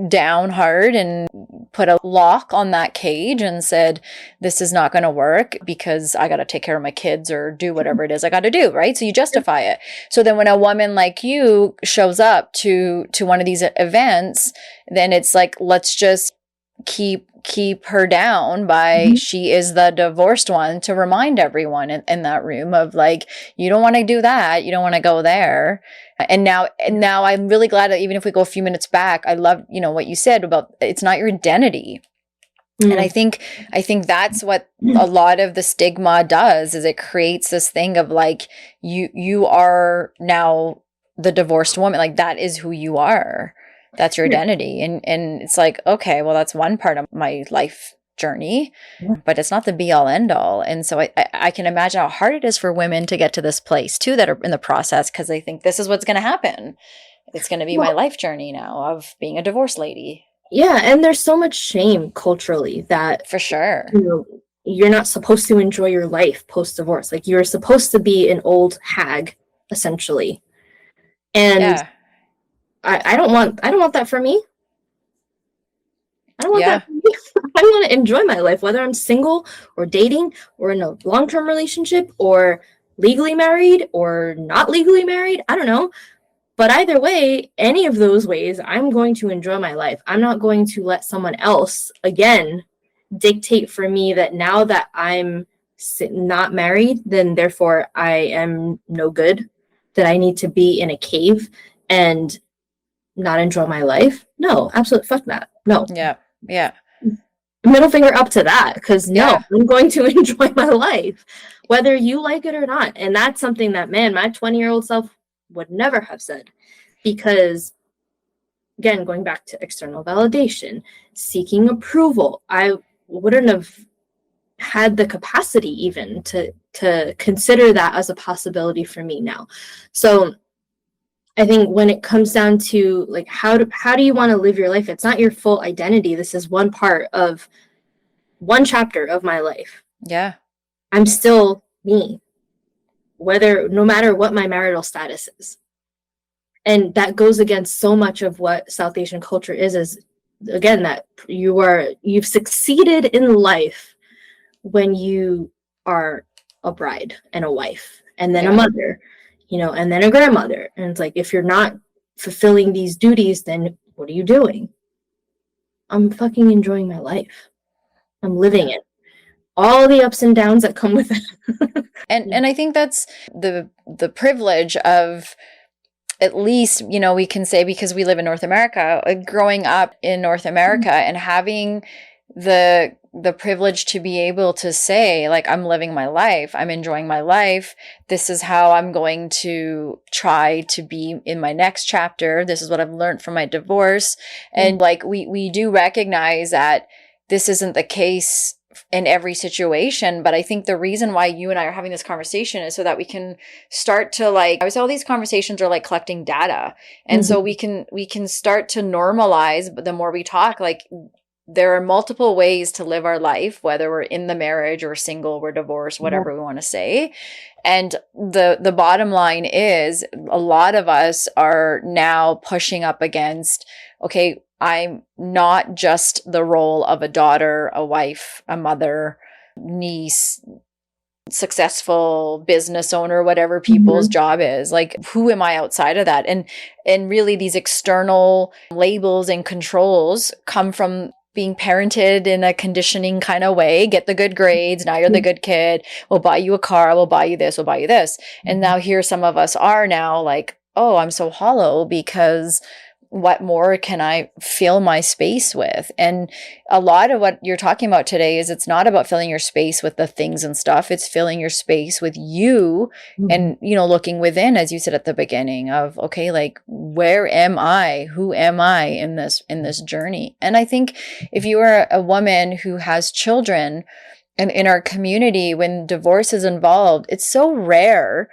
down hard and put a lock on that cage and said, this is not going to work because I got to take care of my kids or do whatever it is I got to do, right? So you justify it. So then when a woman like you shows up to one of these events, then it's like, let's just keep her down by she is the divorced one, to remind everyone in that room of like, you don't want to do that, you don't want to go there. And now I'm really glad that even if we go a few minutes back, I love what you said about it's not your identity. And I think that's what a lot of the stigma does, is it creates this thing of like, you are now the divorced woman, like that is who you are. That's your identity. And it's like, okay, well, that's one part of my life journey, but it's not the be all end all. And so I can imagine how hard it is for women to get to this place too, that are in the process, because they think this is what's going to happen. It's going to be my life journey now of being a divorced lady. Yeah. And there's so much shame culturally that, for sure, you're not supposed to enjoy your life post-divorce. Like, you're supposed to be an old hag, essentially. And I don't want that for me. I don't want that for me. I want to enjoy my life, whether I'm single or dating or in a long-term relationship or legally married or not legally married. I don't know. But either way, any of those ways, I'm going to enjoy my life. I'm not going to let someone else, again, dictate for me that now that I'm not married, then therefore I am no good, that I need to be in a cave and not enjoy my life. No, absolutely, fuck that. No. Yeah. Middle finger up to that, because no, I'm going to enjoy my life, whether you like it or not. And that's something that, man, my 20-year-old self would never have said, because, again, going back to external validation, seeking approval, I wouldn't have had the capacity even to consider that as a possibility for me now. So I think when it comes down to like, how do you want to live your life? It's not your full identity. This is one part of one chapter of my life. Yeah. I'm still me, no matter what my marital status is. And that goes against so much of what South Asian culture is again, that you've succeeded in life when you are a bride and a wife, and then a mother, and then a grandmother. And it's like, if you're not fulfilling these duties, then what are you doing? I'm fucking enjoying my life. I'm living it. All the ups and downs that come with it. And I think that's the privilege of, at least, we can say, because we live in North America, growing up in North America and having the privilege to be able to say, like, I'm living my life, I'm enjoying my life, this is how I'm going to try to be in my next chapter, this is what I've learned from my divorce. And like we do recognize that this isn't the case in every situation, but I think the reason why you and I are having this conversation is so that we can start to, like, I would say all these conversations are like collecting data, and so we can start to normalize. But the more we talk, like, there are multiple ways to live our life, whether we're in the marriage or single, we're divorced, whatever we want to say. And the bottom line is, a lot of us are now pushing up against, okay, I'm not just the role of a daughter, a wife, a mother, niece, successful business owner, whatever people's job is. Like, who am I outside of that? And really, these external labels and controls come from being parented in a conditioning kind of way. Get the good grades, now you're the good kid, we'll buy you a car, we'll buy you this, we'll buy you this. And now here some of us are now like, oh, I'm so hollow because what more can I fill my space with? And a lot of what you're talking about today is, it's not about filling your space with the things and stuff. It's filling your space with you and, you know, looking within, as you said at the beginning, of, okay, like, where am I? Who am I in this journey? And I think if you are a woman who has children, and in our community, when divorce is involved, it's so rare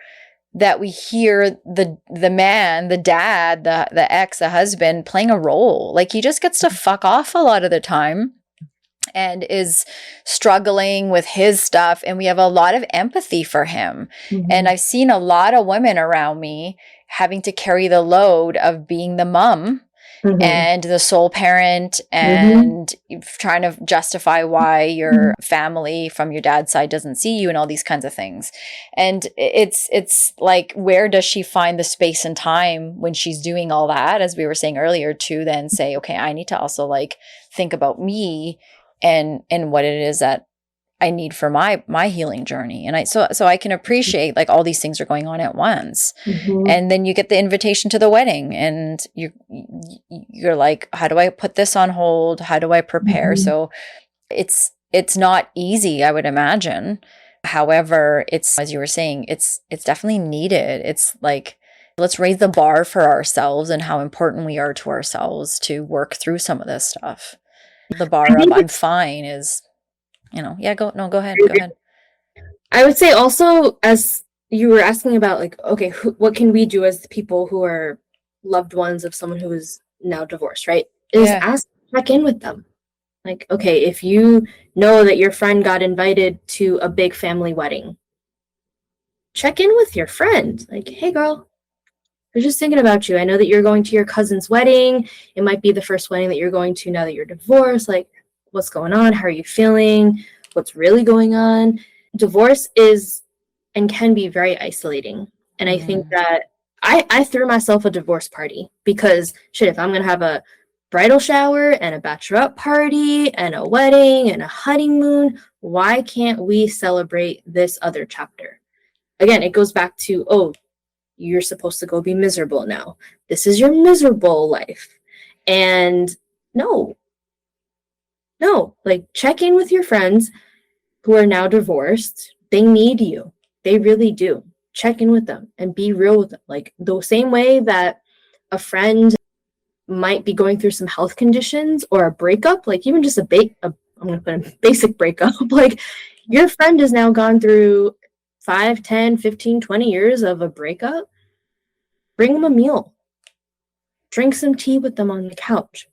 that we hear the man, the dad, the ex, the husband playing a role. Like, he just gets to fuck off a lot of the time and is struggling with his stuff. And we have a lot of empathy for him. And I've seen a lot of women around me having to carry the load of being the mom and the sole parent, and trying to justify why your family from your dad's side doesn't see you, and all these kinds of things. And it's like, where does she find the space and time when she's doing all that, as we were saying earlier, to then say, okay, I need to also, like, think about me and what it is that I need for my healing journey. And so I can appreciate, like, all these things are going on at once. And then you get the invitation to the wedding, and you're like, how do I put this on hold? How do I prepare? So it's not easy, I would imagine. However, it's, as you were saying, it's definitely needed. It's like, let's raise the bar for ourselves and how important we are to ourselves to work through some of this stuff. The bar of I'm fine is, you know, go ahead. I would say also, as you were asking about, like, okay, what can we do as people who are loved ones of someone who is now divorced, right? Is check in with them. Like, okay, if you know that your friend got invited to a big family wedding, check in with your friend. Like, hey, girl, I was just thinking about you. I know that you're going to your cousin's wedding. It might be the first wedding that you're going to now that you're divorced. Like, what's going on? How are you feeling? What's really going on? Divorce is and can be very isolating. And I think that I threw myself a divorce party because, shit, if I'm going to have a bridal shower and a bachelorette party and a wedding and a honeymoon, why can't we celebrate this other chapter? Again, it goes back to, oh, you're supposed to go be miserable now. This is your miserable life. And no, like, check in with your friends who are now divorced. They need you. They really do. Check in with them and be real with them. Like, the same way that a friend might be going through some health conditions or a breakup, like even just I'm going to put a basic breakup, like, your friend has now gone through 5, 10, 15, 20 years of a breakup. Bring them a meal. Drink some tea with them on the couch.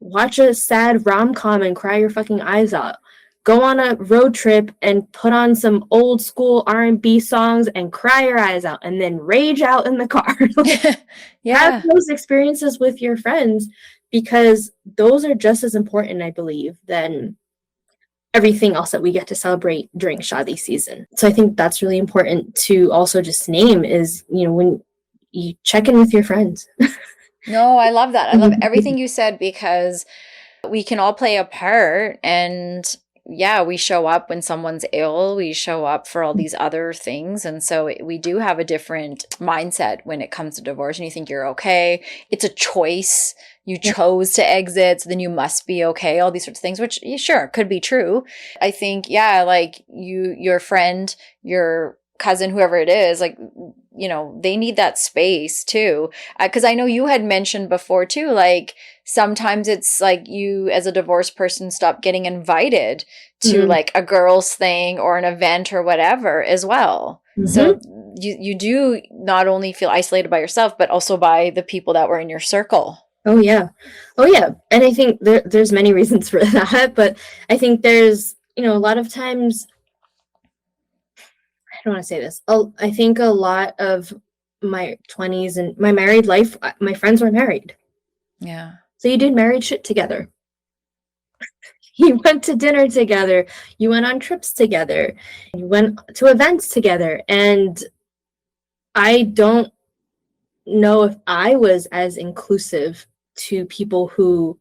Watch a sad rom-com and cry your fucking eyes out. Go on a road trip and put on some old school R&B songs and cry your eyes out, and then rage out in the car. Have those experiences with your friends, because those are just as important, I believe, than everything else that we get to celebrate during Shadi season. So I think that's really important to also just name is, you know, when you check in with your friends. No, I love that. I love everything you said, because we can all play a part, and yeah, we show up when someone's ill, we show up for all these other things. And so we do have a different mindset when it comes to divorce, and you think you're okay. It's a choice. You chose to exit, so then you must be okay. All these sorts of things, which sure could be true. I think, yeah, like your friend, your cousin, whoever it is, like, they need that space too. Because I know you had mentioned before too, like sometimes it's like you as a divorced person stop getting invited to like a girls thing or an event or whatever as well. So you do not only feel isolated by yourself, but also by the people that were in your circle. Oh yeah. And I think there's many reasons for that, but I think there's, a lot of times, I don't want to say this. I think a lot of my 20s and my married life, my friends were married. Yeah. So you did married shit together. You went to dinner together. You went on trips together. You went to events together. And I don't know if I was as inclusive to people who,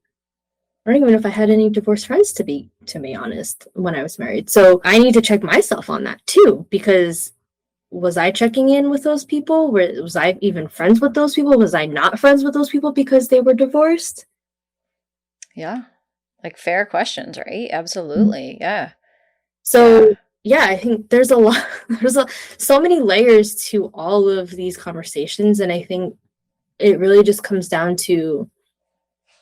I don't even know if I had any divorced friends, to be honest, when I was married. So I need to check myself on that too, because was I checking in with those people? Was I even friends with those people? Was I not friends with those people because they were divorced? Yeah. Like fair questions, right? Absolutely. Yeah. So yeah, I think there's so many layers to all of these conversations. And I think it really just comes down to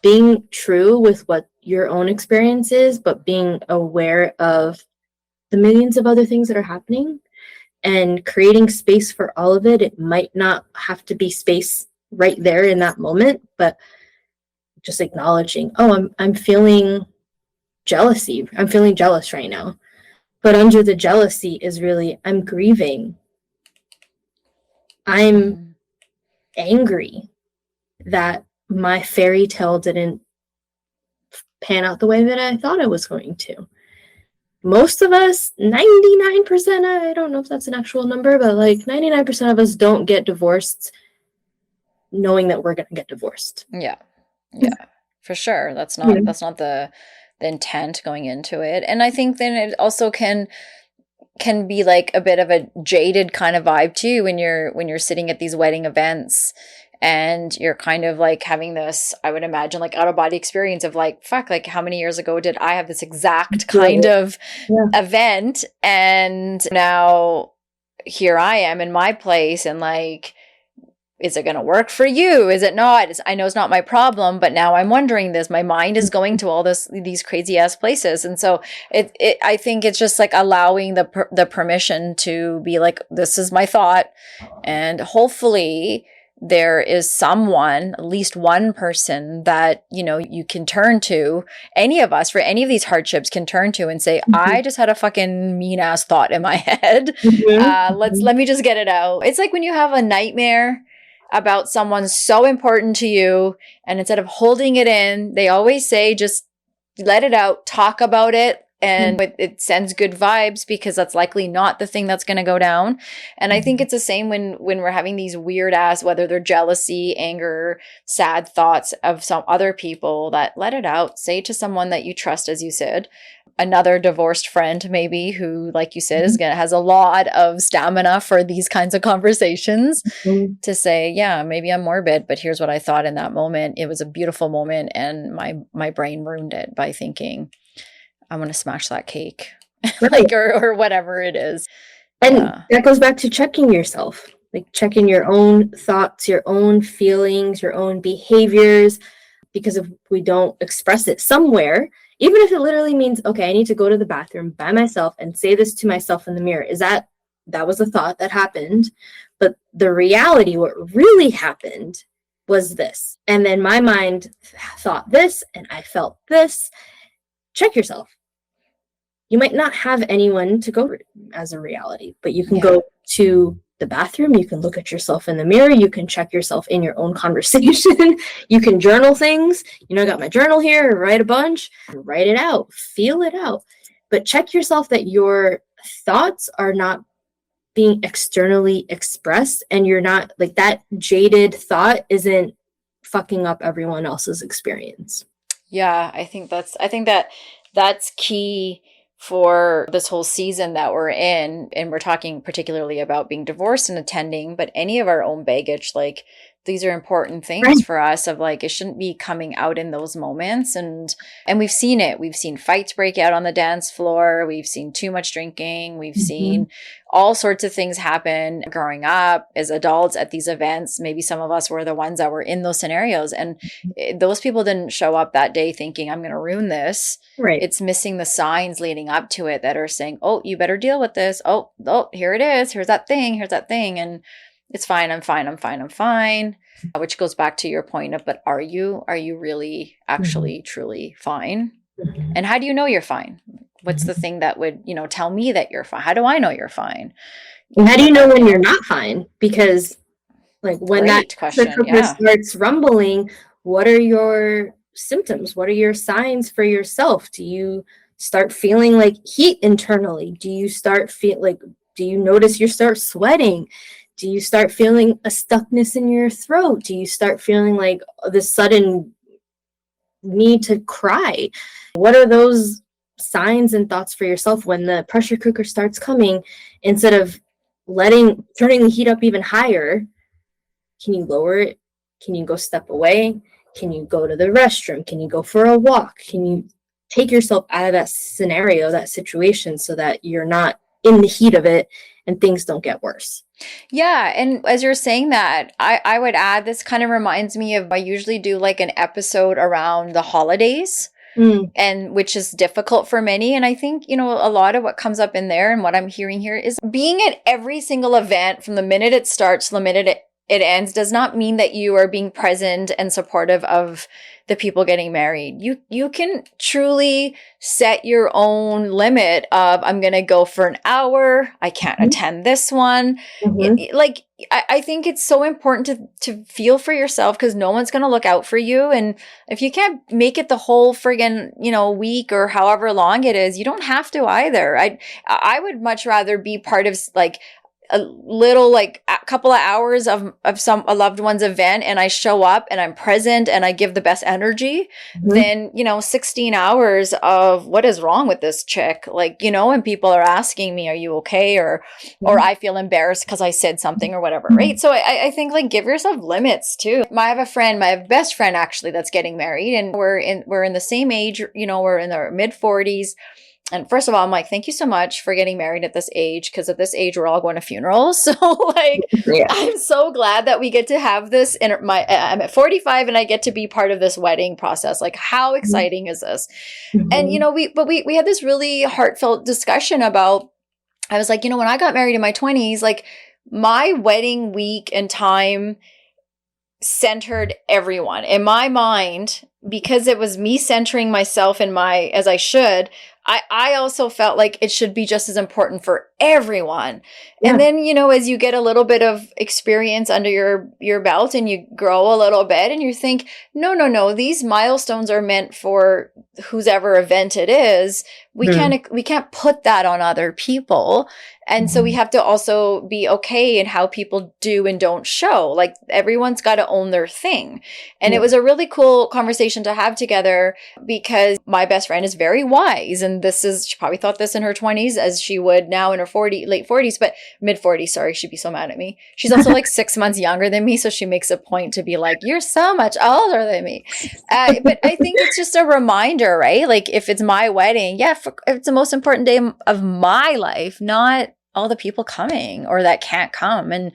being true with what your own experience is, but being aware of the millions of other things that are happening and creating space for all of it. It might not have to be space right there in that moment, but just acknowledging, oh, I'm feeling jealousy. I'm feeling jealous right now. But under the jealousy is really, I'm grieving. I'm angry that my fairy tale didn't pan out the way that I thought it was going to. Most of us, 99%, I don't know if that's an actual number, but like 99% of us don't get divorced knowing that we're going to get divorced. Yeah. Yeah. For sure. That's not the intent going into it. And I think then it also can be like a bit of a jaded kind of vibe too when you're sitting at these wedding events and you're kind of like having this, I would imagine, like out of body experience of like, fuck, like how many years ago did I have this exact kind of event? And now here I am in my place, and like, is it going to work for you? Is it not? I know it's not my problem, but now I'm wondering this. My mind is going to all these crazy ass places. And so I think it's just like allowing the permission to be like, this is my thought. And hopefully there is someone, at least one person that, you can turn to, any of us for any of these hardships can turn to and say, I just had a fucking mean ass thought in my head. Let me just get it out. It's like when you have a nightmare about someone so important to you, and instead of holding it in, they always say, just let it out, talk about it. And it sends good vibes because that's likely not the thing that's going to go down. And I think it's the same when we're having these weird ass, whether they're jealousy, anger, sad thoughts of some other people, that let it out. Say to someone that you trust, as you said, another divorced friend maybe who, like you said, has a lot of stamina for these kinds of conversations, to say, yeah, maybe I'm morbid, but here's what I thought in that moment. It was a beautiful moment, and my brain ruined it by thinking I'm going to smash that cake, like, or whatever it is. And that goes back to checking yourself, like checking your own thoughts, your own feelings, your own behaviors, because if we don't express it somewhere, even if it literally means, okay, I need to go to the bathroom by myself and say this to myself in the mirror, is that was a thought that happened, but the reality, what really happened was this. And then my mind thought this and I felt this. Check yourself. You might not have anyone to go as a reality, but you can go to the bathroom, you can look at yourself in the mirror, you can check yourself in your own conversation, you can journal things. I got my journal here, write a bunch, write it out, feel it out. But check yourself that your thoughts are not being externally expressed, and you're not like that jaded thought isn't fucking up everyone else's experience. Yeah, I think that's key for this whole season that we're in, and we're talking particularly about being divorced and attending, but any of our own baggage, like these are important things for us of like, it shouldn't be coming out in those moments. And we've seen it. We've seen fights break out on the dance floor. We've seen too much drinking. We've seen all sorts of things happen growing up as adults at these events. Maybe some of us were the ones that were in those scenarios. And those people didn't show up that day thinking, I'm going to ruin this. Right. It's missing the signs leading up to it that are saying, oh, you better deal with this. Oh, here it is. Here's that thing. Here's that thing. And it's fine. I'm fine. I'm fine. I'm fine. Which goes back to your point of, but are you really actually truly fine? And how do you know you're fine? What's the thing that would, tell me that you're fine? How do I know you're fine? And how do you know when you're not fine? Because like when Great that question, starts rumbling, what are your symptoms? What are your signs for yourself? Do you start feeling like heat internally? Do you do you notice you start sweating? Do you start feeling a stuckness in your throat? Do you start feeling like this sudden need to cry? What are those signs and thoughts for yourself when the pressure cooker starts coming? Instead of turning the heat up even higher, can you lower it? Can you go step away? Can you go to the restroom? Can you go for a walk? Can you take yourself out of that scenario, that situation, so that you're not in the heat of it and things don't get worse? Yeah. And as you're saying that, I would add, this kind of reminds me of, I usually do like an episode around the holidays. And which is difficult for many. And I think, a lot of what comes up in there and what I'm hearing here is being at every single event from the minute it starts to the minute it ends does not mean that you are being present and supportive of the people getting married. You can truly set your own limit of, I'm going to go for an hour. I can't attend this one. I think it's so important to feel for yourself, because no one's going to look out for you. And if you can't make it the whole friggin', week or however long it is, you don't have to either. I would much rather be part of like a little, like a couple of hours of a loved one's event, and I show up and I'm present and I give the best energy, than 16 hours of what is wrong with this chick, and people are asking me, are you okay, or I feel embarrassed because I said something or whatever, right? So I think give yourself limits too. I have a friend, my best friend actually, that's getting married, and we're in the same age, we're in our mid 40s. And first of all, I'm like, thank you so much for getting married at this age, because at this age, we're all going to funerals. So I'm so glad that we get to have this. I'm at 45 and I get to be part of this wedding process. Like, how exciting is this? And, we had this really heartfelt discussion about, I was like, when I got married in my 20s, like my wedding week and time centered everyone in my mind, because it was me centering myself as I should. I also felt like it should be just as important for everyone. Yeah. And then, as you get a little bit of experience under your belt and you grow a little bit and you think, no, these milestones are meant for whosever event it is. We can't put that on other people. And so we have to also be okay in how people do and don't show. Like, everyone's got to own their thing. And it was a really cool conversation to have together, because my best friend is very wise. And she probably thought this in her 20s as she would now in her late 40s, but mid 40s. Sorry, she'd be so mad at me. She's also like 6 months younger than me. So she makes a point to be like, you're so much older than me. But I think it's just a reminder, right? Like, if it's my wedding, it's the most important day of my life, not all the people coming or that can't come. And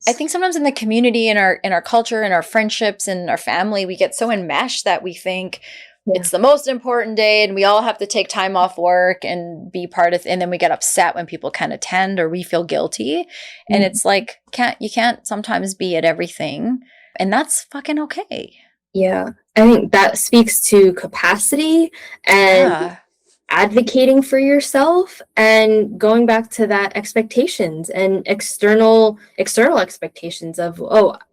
I think sometimes in the community, in our culture, in our friendships, and our family, we get so enmeshed that we think it's the most important day and we all have to take time off work and be part of, and then we get upset when people can't attend or we feel guilty. And it's like, you can't sometimes be at everything, and that's fucking okay. Yeah. I think that speaks to capacity and advocating for yourself, and going back to that expectations and external expectations of,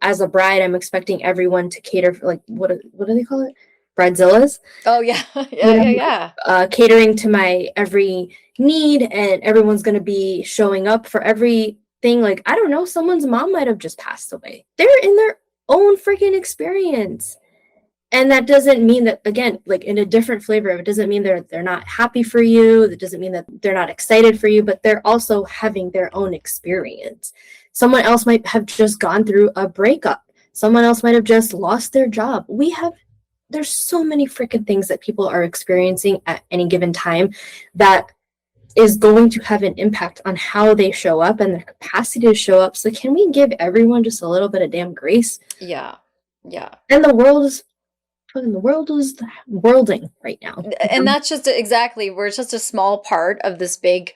as a bride, I'm expecting everyone to cater for, like, what do they call it? Bridezillas? Oh yeah. Yeah. Catering to my every need, and everyone's going to be showing up for everything. Like, I don't know, someone's mom might have just passed away. They're in their own freaking experience. And that doesn't mean that, again, like in a different flavor, it doesn't mean they're not happy for you. That doesn't mean that they're not excited for you, but they're also having their own experience. Someone else might have just gone through a breakup. Someone else might have just lost their job. There's so many freaking things that people are experiencing at any given time that is going to have an impact on how they show up and their capacity to show up. So can we give everyone just a little bit of damn grace? Yeah. Yeah. And the world is worlding right now. And that's just exactly, we're just a small part of this big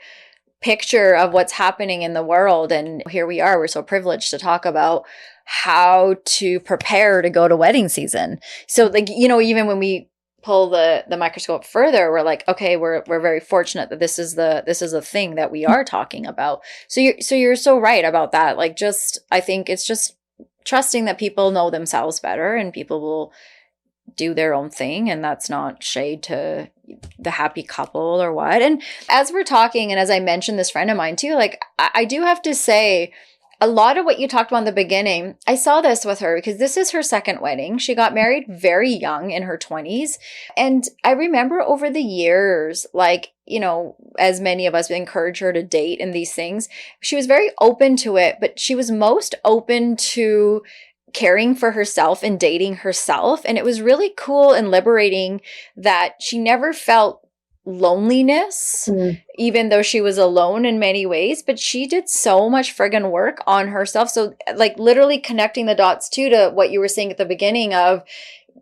picture of what's happening in the world. And here we are, we're so privileged to talk about how to prepare to go to wedding season. So like, you know, even when we pull the microscope further, we're like, okay, we're very fortunate that this is the thing that we are talking about. So you're so right about that. Like, just, I think it's just trusting that people know themselves better and people will do their own thing, and that's not shade to the happy couple or what. And as we're talking, and as I mentioned this friend of mine too, like I do have to say, a lot of what you talked about in the beginning, I saw this with her because this is her second wedding. She got married very young, in her 20s. And I remember over the years, like, you know, as many of us encourage her to date and these things, she was very open to it, but she was most open to caring for herself and dating herself. And it was really cool and liberating that she never felt loneliness, even though she was alone in many ways, but she did so much friggin' work on herself. So like literally connecting the dots too to what you were saying at the beginning of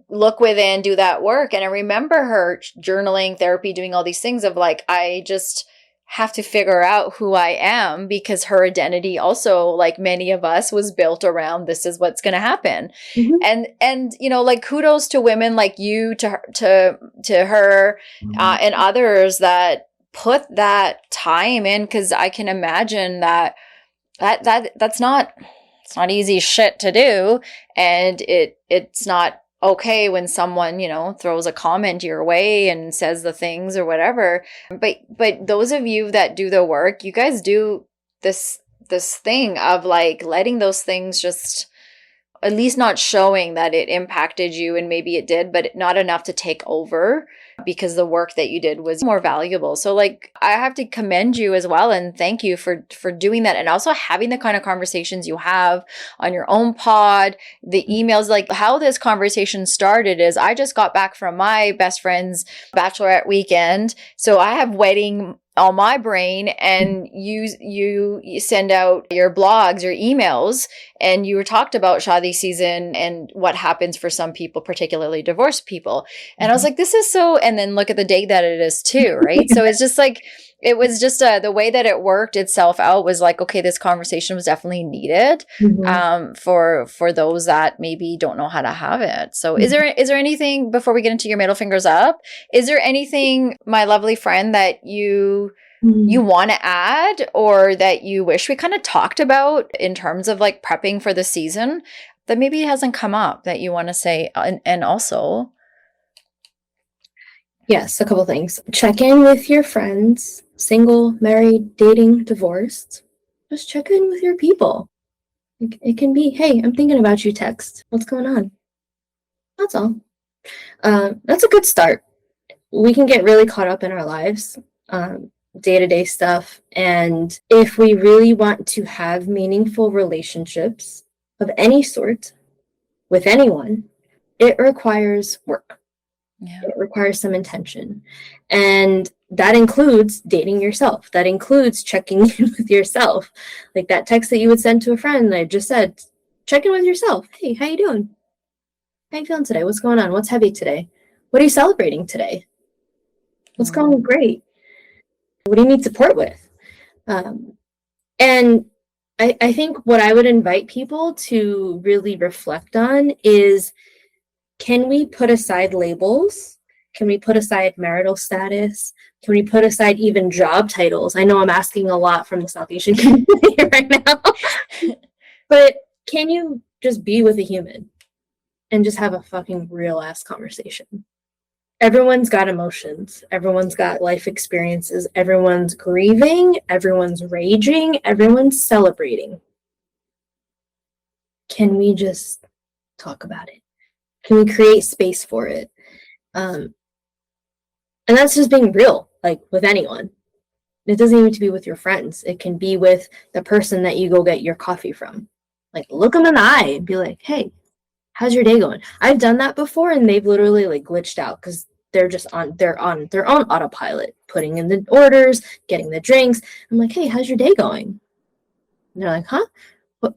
look within, do that work. And I remember her journaling, therapy, doing all these things of like, I just have to figure out who I am, because her identity also, like many of us, was built around this is what's going to happen. Mm-hmm. And you know, like kudos to women like you, to her and others that put that time in, because I can imagine that's not, it's not easy shit to do, and it's not okay when someone, you know, throws a comment your way and says the things or whatever. But those of you that do the work, you guys do this thing of like letting those things just, at least not showing that it impacted you, and maybe it did, but not enough to take over, because the work that you did was more valuable. So like, I have to commend you as well, and thank you for doing that, and also having the kind of conversations you have on your own pod, the emails. Like how this conversation started is I just got back from my best friend's bachelorette weekend, so I have wedding on my brain, and you send out your blogs, your emails, and you were talked about Shadi season and what happens for some people, particularly divorced people. And I was like, this is so, and then look at the date that it is too, right? So it's just like, it was just the way that it worked itself out was like, okay, this conversation was definitely needed for those that maybe don't know how to have it. So is there anything, before we get into your middle fingers up, is there anything, my lovely friend, that you want to add, or that you wish we kind of talked about in terms of like prepping for the season that maybe hasn't come up that you want to say? And also, yes, a couple things. Check in with your friends, single, married, dating, divorced. Just check in with your people. It can be, hey, I'm thinking about you text. What's going on? That's all. That's a good start. We can get really caught up in our lives, day-to-day stuff. And if we really want to have meaningful relationships of any sort with anyone, it requires work. yeah. It requires some intention. And that includes dating yourself. That includes checking in with yourself. Like that text that you would send to a friend, I just said, check in with yourself. Hey, how you doing? How you feeling today? What's going on? What's heavy today? What are you celebrating today? What's going great? What do you need support with? And I think what I would invite people to really reflect on is, can we put aside labels? Can we put aside marital status? Can we put aside even job titles? I know I'm asking a lot from the South Asian community right now. But can you just be with a human and just have a fucking real ass conversation? Everyone's got emotions. Everyone's got life experiences. Everyone's grieving. Everyone's raging. Everyone's celebrating. Can we just talk about it? Can we create space for it? And that's just being real, like with anyone. It doesn't even have to be with your friends. It can be with the person that you go get your coffee from. Like, look them in the eye and be like, hey, how's your day going? I've done that before, and they've literally like glitched out because they're on their own autopilot, putting in the orders, getting the drinks. I'm like, hey, how's your day going? And they're like, huh? What?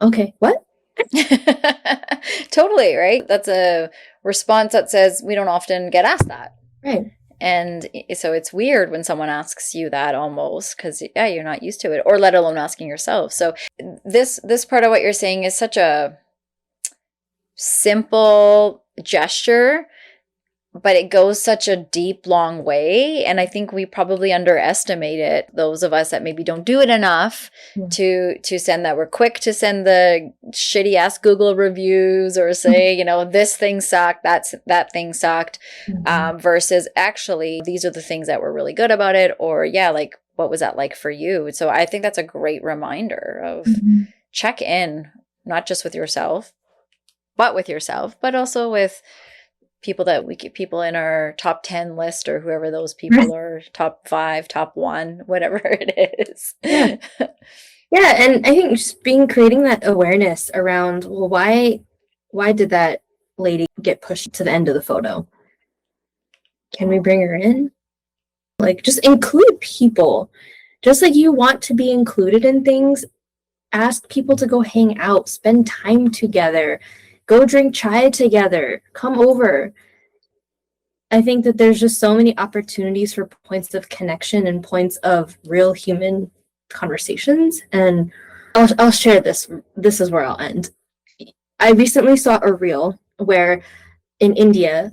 Okay, what? Totally, right? That's a response that says we don't often get asked that. Right. And so it's weird when someone asks you that almost because, yeah, you're not used to it, or let alone asking yourself. So this part of what you're saying is such a simple gesture, but it goes such a deep, long way. And I think we probably underestimate it, those of us that maybe don't do it enough to send that. We're quick to send the shitty ass Google reviews or say, you know, this thing sucked, that thing sucked, versus actually these are the things that were really good about it, or yeah, like what was that like for you? So I think that's a great reminder of check in, not just with yourself, but also with people in our top 10 list, or whoever those people are, top 5, top 1, whatever it is. Yeah. Yeah, and I think just creating that awareness around, well, why did that lady get pushed to the end of the photo? Can we bring her in? Like, just include people. Just like you want to be included in things, ask people to go hang out, spend time together, go drink chai together, come over. I think that there's just so many opportunities for points of connection and points of real human conversations. And I'll share this. This is where I'll end. I recently saw a reel where in India,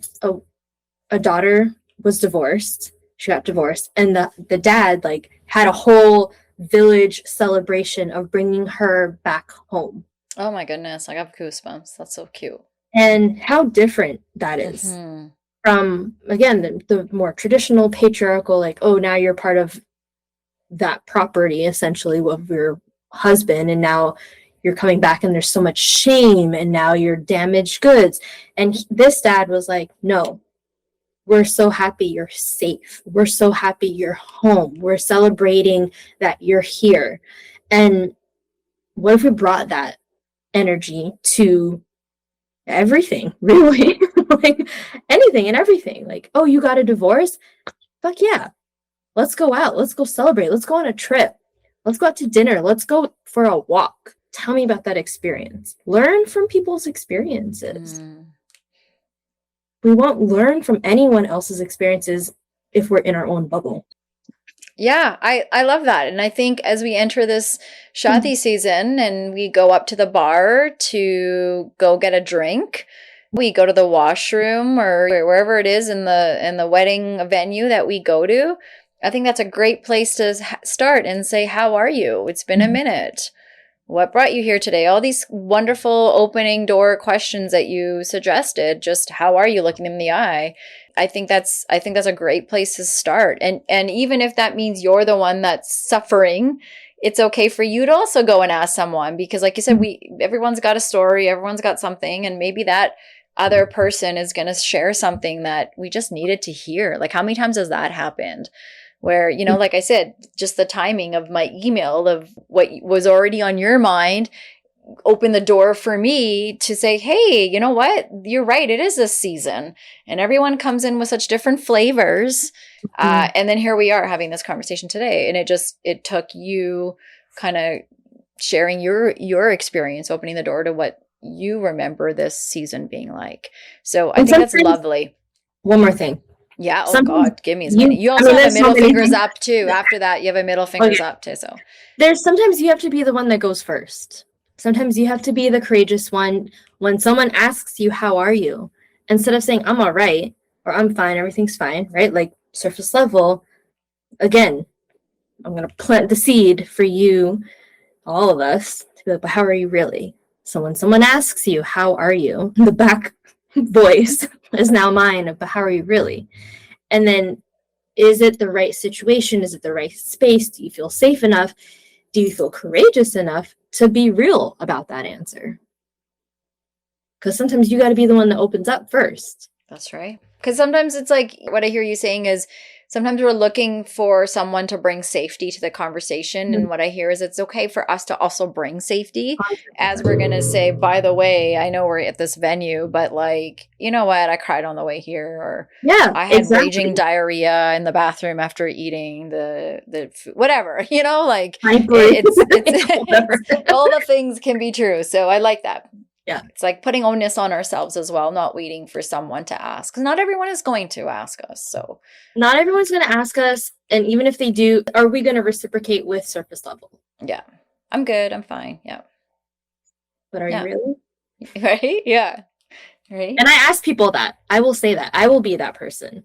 a daughter was divorced. She got divorced, and the dad like had a whole village celebration of bringing her back home. Oh my goodness, I have goosebumps. That's so cute. And how different that is from, again, the more traditional patriarchal, like, oh, now you're part of that property, essentially, of your husband, and now you're coming back and there's so much shame, and now you're damaged goods. And this dad was like, no, we're so happy you're safe. We're so happy you're home. We're celebrating that you're here. And what if we brought that energy to everything, really? Like anything and everything. Like, oh, you got a divorce? Fuck yeah. Let's go out. Let's go celebrate. Let's go on a trip. Let's go out to dinner. Let's go for a walk. Tell me about that experience. Learn from people's experiences. We won't learn from anyone else's experiences if we're in our own bubble. Yeah, I love that. And I think as we enter this Shadi season and we go up to the bar to go get a drink, we go to the washroom or wherever it is in the wedding venue that we go to, I think that's a great place to start and say, how are you? It's been a minute. What brought you here today? All these wonderful opening door questions that you suggested, just how are you, looking them in the eye? I think that's a great place to start. And even if that means you're the one that's suffering, it's okay for you to also go and ask someone, because like you said, everyone's got a story, everyone's got something, and maybe that other person is going to share something that we just needed to hear. Like, how many times has that happened? Where, you know, like I said, just the timing of my email of what was already on your mind opened the door for me to say, hey, you know what? You're right. It is this season. And everyone comes in with such different flavors. And then here we are having this conversation today. And it took you kind of sharing your experience, opening the door to what you remember this season being like. So I think that's lovely. One more thing. Yeah. Oh God, give me as many. You also have a middle fingers up too. After that, you have a middle fingers up too. So there's sometimes you have to be the one that goes first. Sometimes you have to be the courageous one. When someone asks you, how are you? Instead of saying, I'm all right, or I'm fine, everything's fine, right? Like surface level, again, I'm going to plant the seed for you, all of us, to be like, but how are you really? So when someone asks you, how are you? The back voice is now mine of, but how are you really? And then, is it the right situation? Is it the right space? Do you feel safe enough? Do you feel courageous enough to be real about that answer? Because sometimes you got to be the one that opens up first. That's right. Because sometimes it's like what I hear you saying is sometimes we're looking for someone to bring safety to the conversation. And what I hear is it's okay for us to also bring safety as we're going to say, by the way, I know we're at this venue, but like, you know what? I cried on the way here, or I had raging diarrhea in the bathroom after eating the food, whatever, you know, like it's all the things can be true. So I like that. Yeah. It's like putting onus on ourselves as well, not waiting for someone to ask. Because not everyone is going to ask us. So not everyone's going to ask us. And even if they do, are we going to reciprocate with surface level? Yeah. I'm good. I'm fine. Yeah. But are you really? Right? Yeah. Right. And I ask people that. I will say that. I will be that person.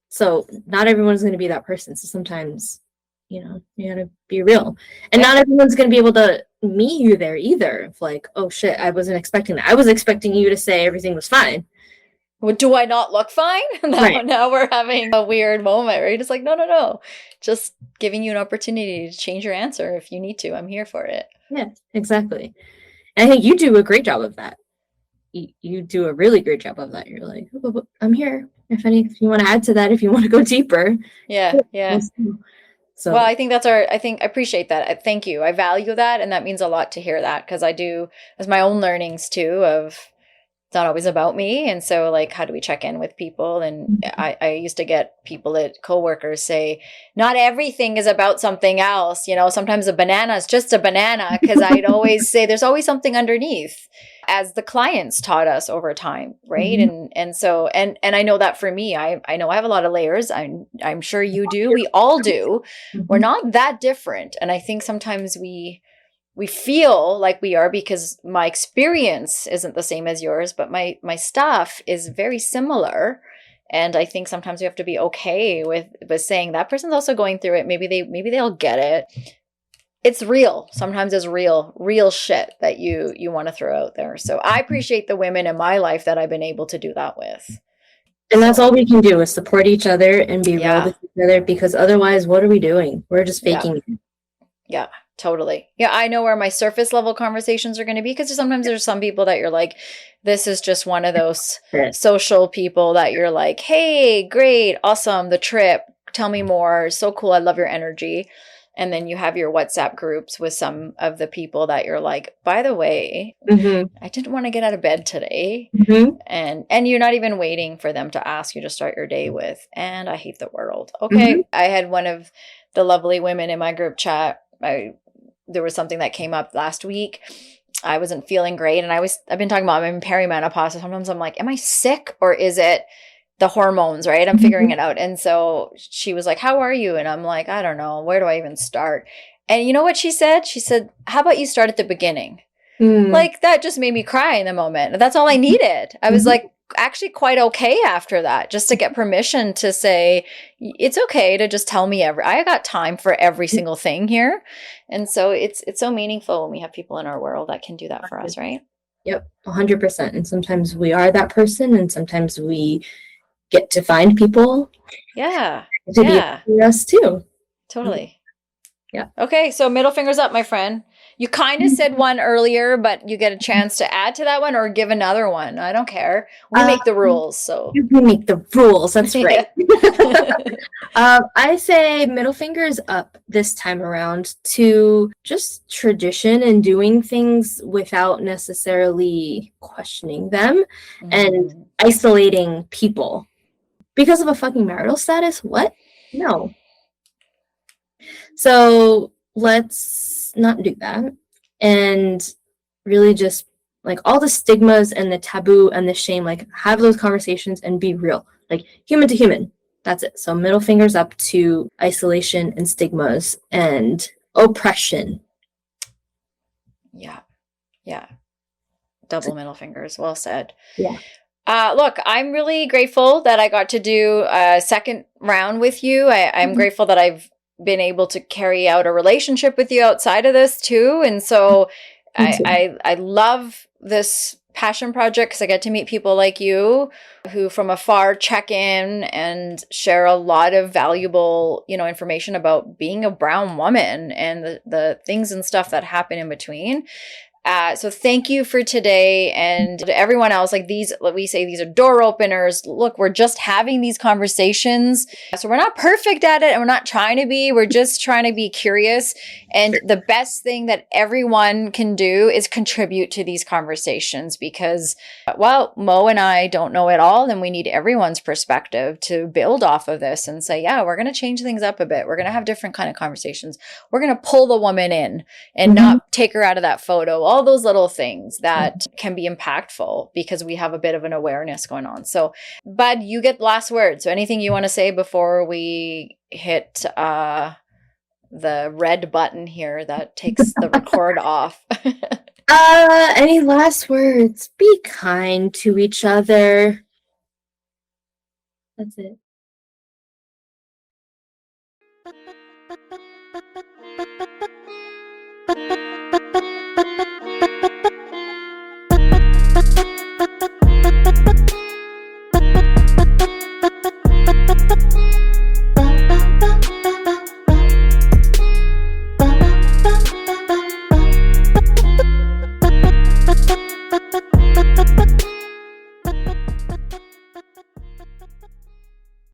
So not everyone's going to be that person. So sometimes, you know, you got to be real. And not everyone's going to be able to meet you there either. If like, oh shit, I wasn't expecting that. I was expecting you to say everything was fine. Well, do I not look fine? Now we're having a weird moment, right? It's like, no. Just giving you an opportunity to change your answer if you need to. I'm here for it. Yeah, exactly. And I think you do a great job of that. You do a really great job of that. You're like, oh, I'm here. If you want to add to that, if you want to go deeper. Yeah. So, well, I think I appreciate that. Thank you. I value that. And that means a lot to hear that, because I do, as my own learnings too, of it's not always about me. And so like, how do we check in with people? And I used to get people at coworkers say, not everything is about something else. You know, sometimes a banana is just a banana, because I'd always say there's always something underneath, as the clients taught us over time. Right. And so, and I know that for me, I know I have a lot of layers. I'm sure you do. We all do. We're not that different. And I think sometimes we feel like we are, because my experience isn't the same as yours, but my stuff is very similar. And I think sometimes we have to be okay with saying that person's also going through it. Maybe they'll get it. It's real. Sometimes it's real shit that you want to throw out there. So I appreciate the women in my life that I've been able to do that with. And that's all we can do, is support each other and be real with each other, because otherwise, what are we doing? We're just faking it. Yeah, totally. Yeah, I know where my surface level conversations are going to be, because sometimes there's some people that you're like, this is just one of those social people that you're like, hey, great, awesome, the trip, tell me more, so cool, I love your energy. And then you have your WhatsApp groups with some of the people that you're like, by the way, I didn't want to get out of bed today. And you're not even waiting for them to ask you to start your day with, and I hate the world. Okay. I had one of the lovely women in my group chat. There was something that came up last week. I wasn't feeling great. And I've been talking about I'm in perimenopause. So sometimes I'm like, am I sick, or is it the hormones, right? I'm figuring it out. And so she was like, how are you? And I'm like, I don't know. Where do I even start? And you know what she said? She said, how about you start at the beginning? Like, that just made me cry in the moment. That's all I needed. I was like, actually quite okay after that, just to get permission to say, it's okay to just tell me I got time for every single thing here. And so it's so meaningful when we have people in our world that can do that for us, right? Yep, 100%. And sometimes we are that person, and sometimes we get to find people to be with us too. Totally. Yeah. Okay, so middle fingers up, my friend. You kind of said one earlier, but you get a chance to add to that one or give another one. I don't care. We make the rules, so. We make the rules. That's right. I say middle fingers up this time around to just tradition and doing things without necessarily questioning them and isolating people. Because of a fucking marital status? What? No. So let's not do that. And really just like all the stigmas and the taboo and the shame, like have those conversations and be real, like human to human. That's it. So middle fingers up to isolation and stigmas and oppression. Yeah. Double middle fingers. Well said. Yeah. Look, I'm really grateful that I got to do a second round with you. I'm grateful that I've been able to carry out a relationship with you outside of this too. And so I love this passion project because I get to meet people like you who from afar check in and share a lot of valuable, information about being a brown woman and the things and stuff that happen in between. So thank you for today, and to everyone else. Like these, we say these are door openers. Look, we're just having these conversations. So we're not perfect at it, and we're not trying to be. We're just trying to be curious. And the best thing that everyone can do is contribute to these conversations, because, well, Mo and I don't know it all, and we need everyone's perspective to build off of this and say, yeah, we're going to change things up a bit. We're going to have different kind of conversations. We're going to pull the woman in and not take her out of that photo. All those little things that can be impactful because we have a bit of an awareness going on. So, Bud, you get last word. So anything you want to say before we hit the red button here that takes the record off? Any last words? Be kind to each other. That's it.